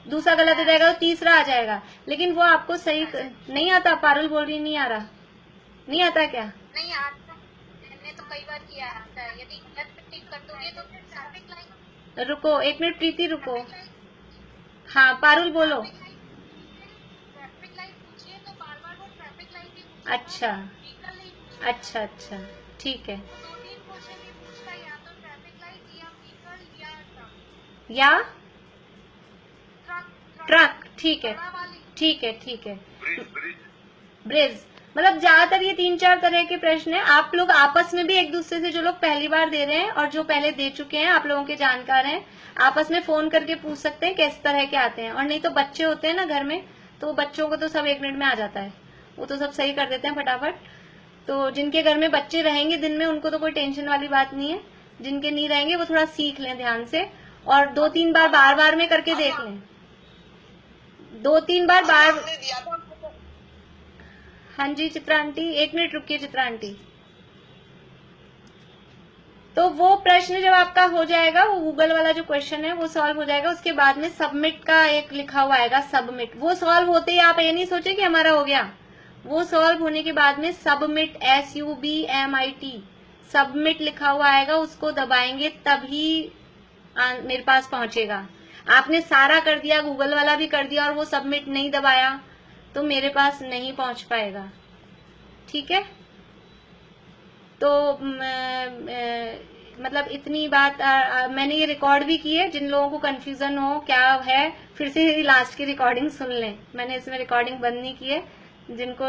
दूसरा गलत हो जाएगा तो तीसरा आ जाएगा। लेकिन वो आपको सही नहीं आता। पारुल बोल रही नहीं आ रहा, नहीं आता क्या? नहीं आता, मैंने तो कई बार किया है। यदि गलत पे टिक कर दोगे तो फिर ट्रैफिक लाइट। रुको 1 मिनट प्रीति, रुको। हाँ पारुल बोलो। ट्रैफिक लाइट पूछिए तो बार बार वो ट्रैफिक लाइट ही पूछेगा। अच्छा अच्छा, ठीक है। 2-3 क्वेश्चन भी पूछता है, या तो ट्रैफिक लाइट या व्हीकल या ट्रक, या ट्रक, ठीक है। ब्रिज, मतलब ज्यादातर ये 3-4 तरह के प्रश्न हैं। आप लोग आपस में भी एक दूसरे से, जो लोग पहली बार दे रहे हैं और जो पहले दे चुके हैं, आप लोगों के जानकार हैं, आपस में फोन करके पूछ सकते हैं किस तरह के आते हैं। और नहीं तो बच्चे होते हैं ना घर में, तो बच्चों को तो सब 1 मिनट में आ जाता है, वो तो सब सही कर देते हैं फटाफट। तो जिनके घर में बच्चे रहेंगे दिन में, उनको तो कोई टेंशन वाली बात नहीं है। जिनके नहीं रहेंगे वो थोड़ा सीख लें ध्यान से, और 2-3 बार में करके देख लें। 2-3 बार। हाँ जी चित्रा आंटी, 1 मिनट रुकिए चित्रा आंटी। तो वो प्रश्न जब आपका हो जाएगा, वो गूगल वाला जो क्वेश्चन है वो सॉल्व हो जाएगा, उसके बाद में सबमिट का एक लिखा हुआ आएगा, सबमिट। वो सॉल्व होते ही आप ये नहीं सोचे कि हमारा हो गया, वो सॉल्व होने के बाद में सबमिट, SUBMIT, सबमिट लिखा हुआ आएगा, उसको दबाएंगे तभी मेरे पास पहुंचेगा। आपने सारा कर दिया, गूगल वाला भी कर दिया और वो सबमिट नहीं दबाया तो मेरे पास नहीं पहुंच पाएगा। ठीक है, तो मतलब इतनी बात मैंने ये रिकॉर्ड भी की है। जिन लोगों को कंफ्यूजन हो क्या है, फिर से लास्ट की रिकॉर्डिंग सुन लें। मैंने इसमें रिकॉर्डिंग बंद नहीं की है। जिनको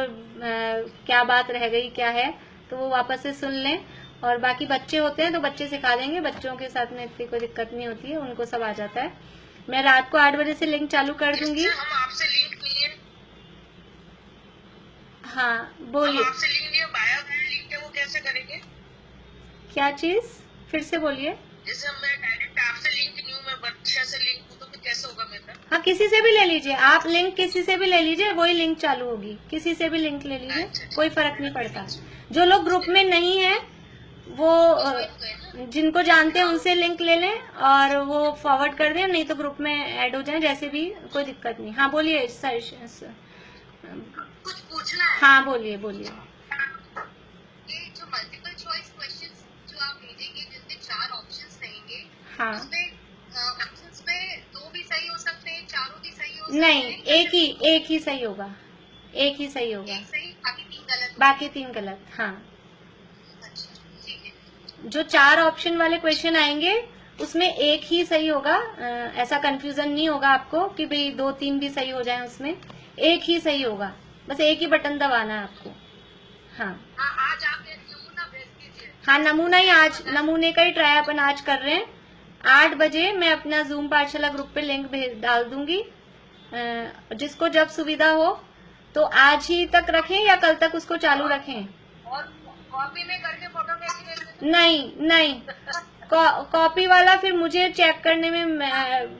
क्या बात रह गई क्या है तो वो वापस से सुन लें। और बाकी बच्चे होते हैं तो बच्चे सिखा देंगे, बच्चों के साथ में इतनी कोई दिक्कत नहीं होती है, उनको सब आ जाता है। मैं रात को 8 बजे से लिंक चालू कर दूंगी। हम आपसे लिंक लिए, हाँ बोलिए। हम आपसे लिंक लिए, बायो लिंक है वो कैसे करेंगे? क्या चीज, फिर से बोलिए। जैसे मैं डायरेक्ट आपसे लिंक नहीं हूँ, मैं वर्षा से लिंक हूँ, तो फिर कैसे होगा मेरा? हाँ, किसी से भी ले लीजिए आप लिंक, किसी से भी ले लीजिए, वही लिंक चालू होगी। किसी से भी लिंक ले लीजिए, कोई फर्क नहीं पड़ता। जो लोग ग्रुप में नहीं है वो जिनको जानते हैं उनसे लिंक ले लें और वो फॉरवर्ड कर दें, नहीं तो ग्रुप में ऐड हो जाएं, जैसे भी, कोई दिक्कत नहीं। हाँ बोलिए सर। कुछ पूछना है? हाँ बोलिए बोलिए। ये जो मल्टीपल चॉइस क्वेश्चंस जो आप भेजेंगे जिसमें 4 ऑप्शंस रहेंगे, हाँ उसमें ऑप्शंस में 2 भी सही हो सकते हैं, चारों भी सही हो सकते नहीं, हैं? एक ही सही होगा, एक ही सही होगा, एक सही बाकी 3 गलत। बाकी 3 गलत। हाँ, अच्छा ठीक है। जो 4 ऑप्शन वाले क्वेश्चन आएंगे उसमें एक ही सही होगा। ऐसा कंफ्यूजन नहीं होगा आपको कि भाई 2-3 भी सही हो जाए, उसमें एक ही सही होगा, बस एक ही बटन दबाना है आपको। हाँ आज आप एक नमूना भेज दीजिए। हाँ, नमूना ही आज, नमूने का ही ट्राई अपन आज कर रहे हैं। 8 बजे मैं अपना जूम पाठशाला ग्रुप पे लिंक डाल दूंगी। जिसको जब सुविधा हो तो आज ही तक रखें या कल तक उसको चालू रखें। और कॉपी में करके फोटो भेज, नहीं कॉपी वाला फिर मुझे चेक करने में,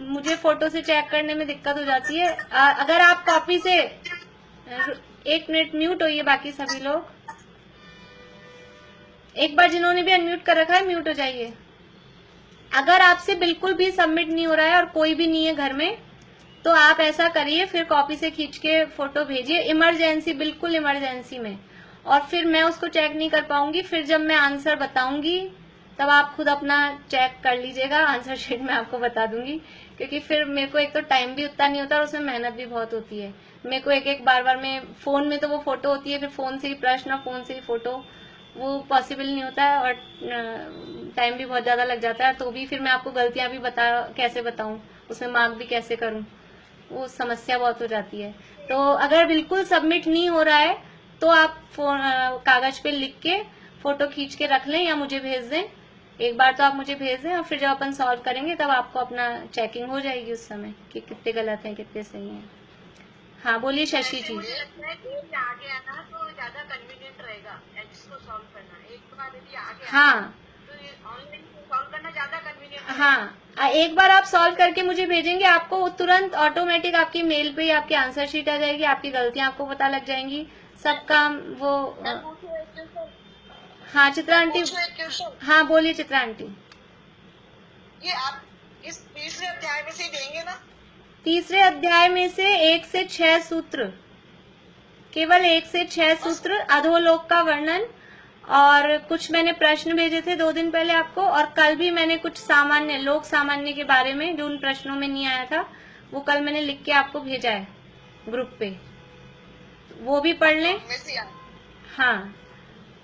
मुझे फोटो से चेक करने में दिक्कत हो जाती है। अगर आप कॉपी से, 1 मिनट म्यूट होइए बाकी सभी लोग। एक बार जिन्होंने भी अनम्यूट कर रखा है म्यूट हो जाइए। अगर आपसे बिल्कुल भी सबमिट नहीं हो रहा है और कोई भी नहीं है घर में तो आप ऐसा करिए, फिर कॉपी से खींच के फोटो भेजिए, इमरजेंसी, बिल्कुल इमरजेंसी में। और फिर मैं उसको चेक नहीं कर पाऊंगी, फिर जब मैं आंसर बताऊंगी तब आप खुद अपना चेक कर लीजिएगा। आंसर शीट में आपको बता दूंगी, क्योंकि फिर मेरे को एक तो टाइम भी उतना नहीं होता और उसमें मेहनत भी बहुत होती है। मेरे को एक बार में फोन में तो वो फोटो होती है, फिर फोन से ही प्रश्न और फोन से ही फोटो, वो पॉसिबल नहीं होता है और टाइम भी बहुत ज्यादा लग जाता है। तो भी फिर मैं आपको गलतियां भी कैसे बताऊं, उसमें मार्क भी कैसे करूं, वो समस्या बहुत हो जाती है। तो अगर बिल्कुल सबमिट नहीं हो रहा है तो आप कागज पे लिख के फोटो खींच के रख लें या मुझे भेज दें। एक बार तो आप मुझे भेज दें और फिर जब अपन सॉल्व करेंगे तब आपको अपना चेकिंग हो जाएगी उस समय कि कितने गलत हैं कितने सही हैं। हाँ बोलिए शशि जी। मुझे लगता है कि आगे आना तो ज्यादा कन्वीनियंट रहेगा इसको सॉल्व करना। एक बार यदि आगे हाँ तो ऑनलाइन सॉल्व करना ज्यादा कन्वीनियंट। हाँ, एक बार आप सॉल्व करके मुझे भेजेंगे, आपको तुरंत ऑटोमेटिक आपकी मेल पे आपकी आंसर शीट आ जाएगी, आपकी गलतियां आपको पता लग जाएंगी, सब काम वो। हाँ चित्रा आंटी, हाँ बोलिए चित्रा आंटी। ये आप इस तीसरे अध्याय में से देंगे ना? तीसरे अध्याय में से 1 से 6 सूत्र, केवल 1 से 6 सूत्र, अधोलोक का वर्णन, और कुछ मैंने प्रश्न भेजे थे 2 दिन पहले आपको, और कल भी मैंने कुछ सामान्य, लोक सामान्य के बारे में जो उन प्रश्नों में नहीं आया था वो कल मैंने लिख के आपको भेजा है ग्रुप पे, वो भी पढ़ लें। हाँ,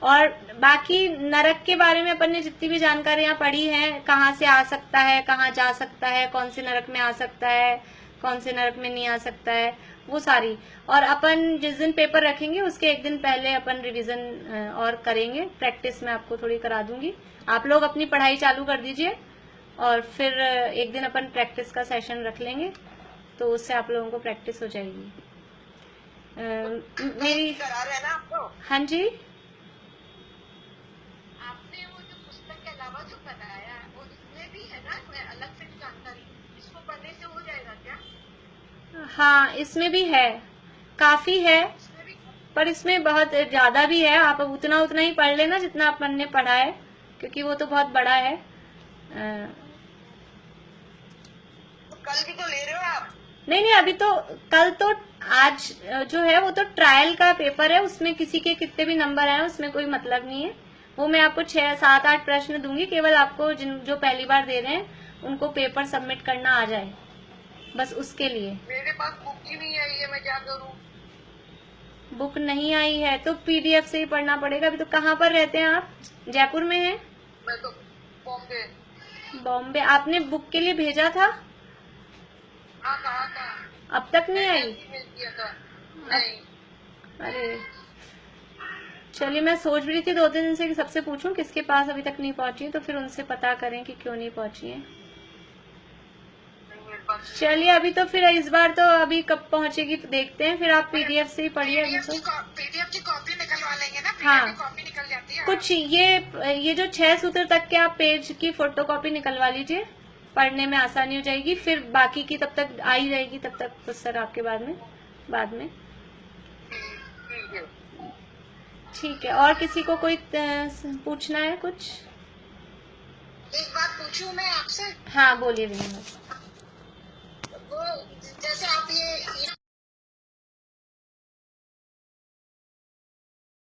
और बाकी नरक के बारे में अपन ने जितनी भी जानकारियां पढ़ी हैं, कहाँ से आ सकता है, कहाँ जा सकता है, कौन से नरक में आ सकता है, कौन से नरक में नहीं आ सकता है, वो सारी। और अपन जिस दिन पेपर रखेंगे उसके 1 दिन पहले अपन रिवीजन और करेंगे, प्रैक्टिस में आपको थोड़ी करा दूंगी। आप लोग अपनी पढ़ाई चालू कर दीजिए और फिर 1 दिन अपन प्रैक्टिस का सेशन रख लेंगे, तो उससे आप लोगों को प्रैक्टिस हो जाएगी। मेरी करा रहे हैं ना आपको? हाँ जी, आपने वो जो पुस्तक के अलावा जो बताया वो इसमें भी है ना अलग से जानकारी, इसको पढ़ने से हो जाएगा क्या? हाँ इसमें भी है, काफी है, पर इसमें बहुत ज्यादा भी है। आप उतना ही पढ़ लेना जितना अपन ने पढ़ा है, क्योंकि वो तो बहुत बड़ा है। तो कल भी तो ले रहे हो आप? नहीं, अभी तो, कल तो, आज जो है वो तो ट्रायल का पेपर है, उसमें किसी के कितने भी नंबर आए उसमें कोई मतलब नहीं है। वो मैं आपको 6-7-8 प्रश्न दूंगी, केवल आपको जो पहली बार दे रहे हैं उनको पेपर सबमिट करना आ जाए, बस उसके लिए। मेरे पास बुक ही नहीं आई है, मैं क्या करूँ? बुक नहीं आई है तो पीडीएफ से ही पढ़ना पड़ेगा। अभी तो कहाँ पर रहते हैं आप? जयपुर में हैं? मैं तो बॉम्बे। बॉम्बे। आपने बुक के लिए भेजा था? हाँ, कहा था। अब तक नहीं आई? ईमेल किया था। नहीं। अरे चलिए, मैं सोच भी रही थी 2-3 दिन से कि सबसे पूछूं किसके पास अभी तक नहीं पहुंची, तो फिर उनसे पता करें कि क्यों नहीं पहुंची है। मेरे पास चलिए, अभी तो फिर इस बार तो अभी कब पहुंचेगी तो देखते हैं, फिर आप पीडीएफ से ही पढ़िए अभी तो। पीडीएफ की कॉपी निकलवा लेंगे ना? हाँ। पीडीएफ की कॉपी निकल जाती है। कुछ ये जो 6 सूत्र तक के आप पेज की फोटोकॉपी निकलवा लीजिए, पढ़ने में आसानी हो जाएगी। फिर बाकी की तब तक आ ही जाएगी, तब तक पुस्तक आपके बाद में। ठीक है। ठीक है। और किसी को कोई पूछना है कुछ? एक बात पूछूं मैं आपसे? हाँ बोलिए भैया। वो जैसे आप ये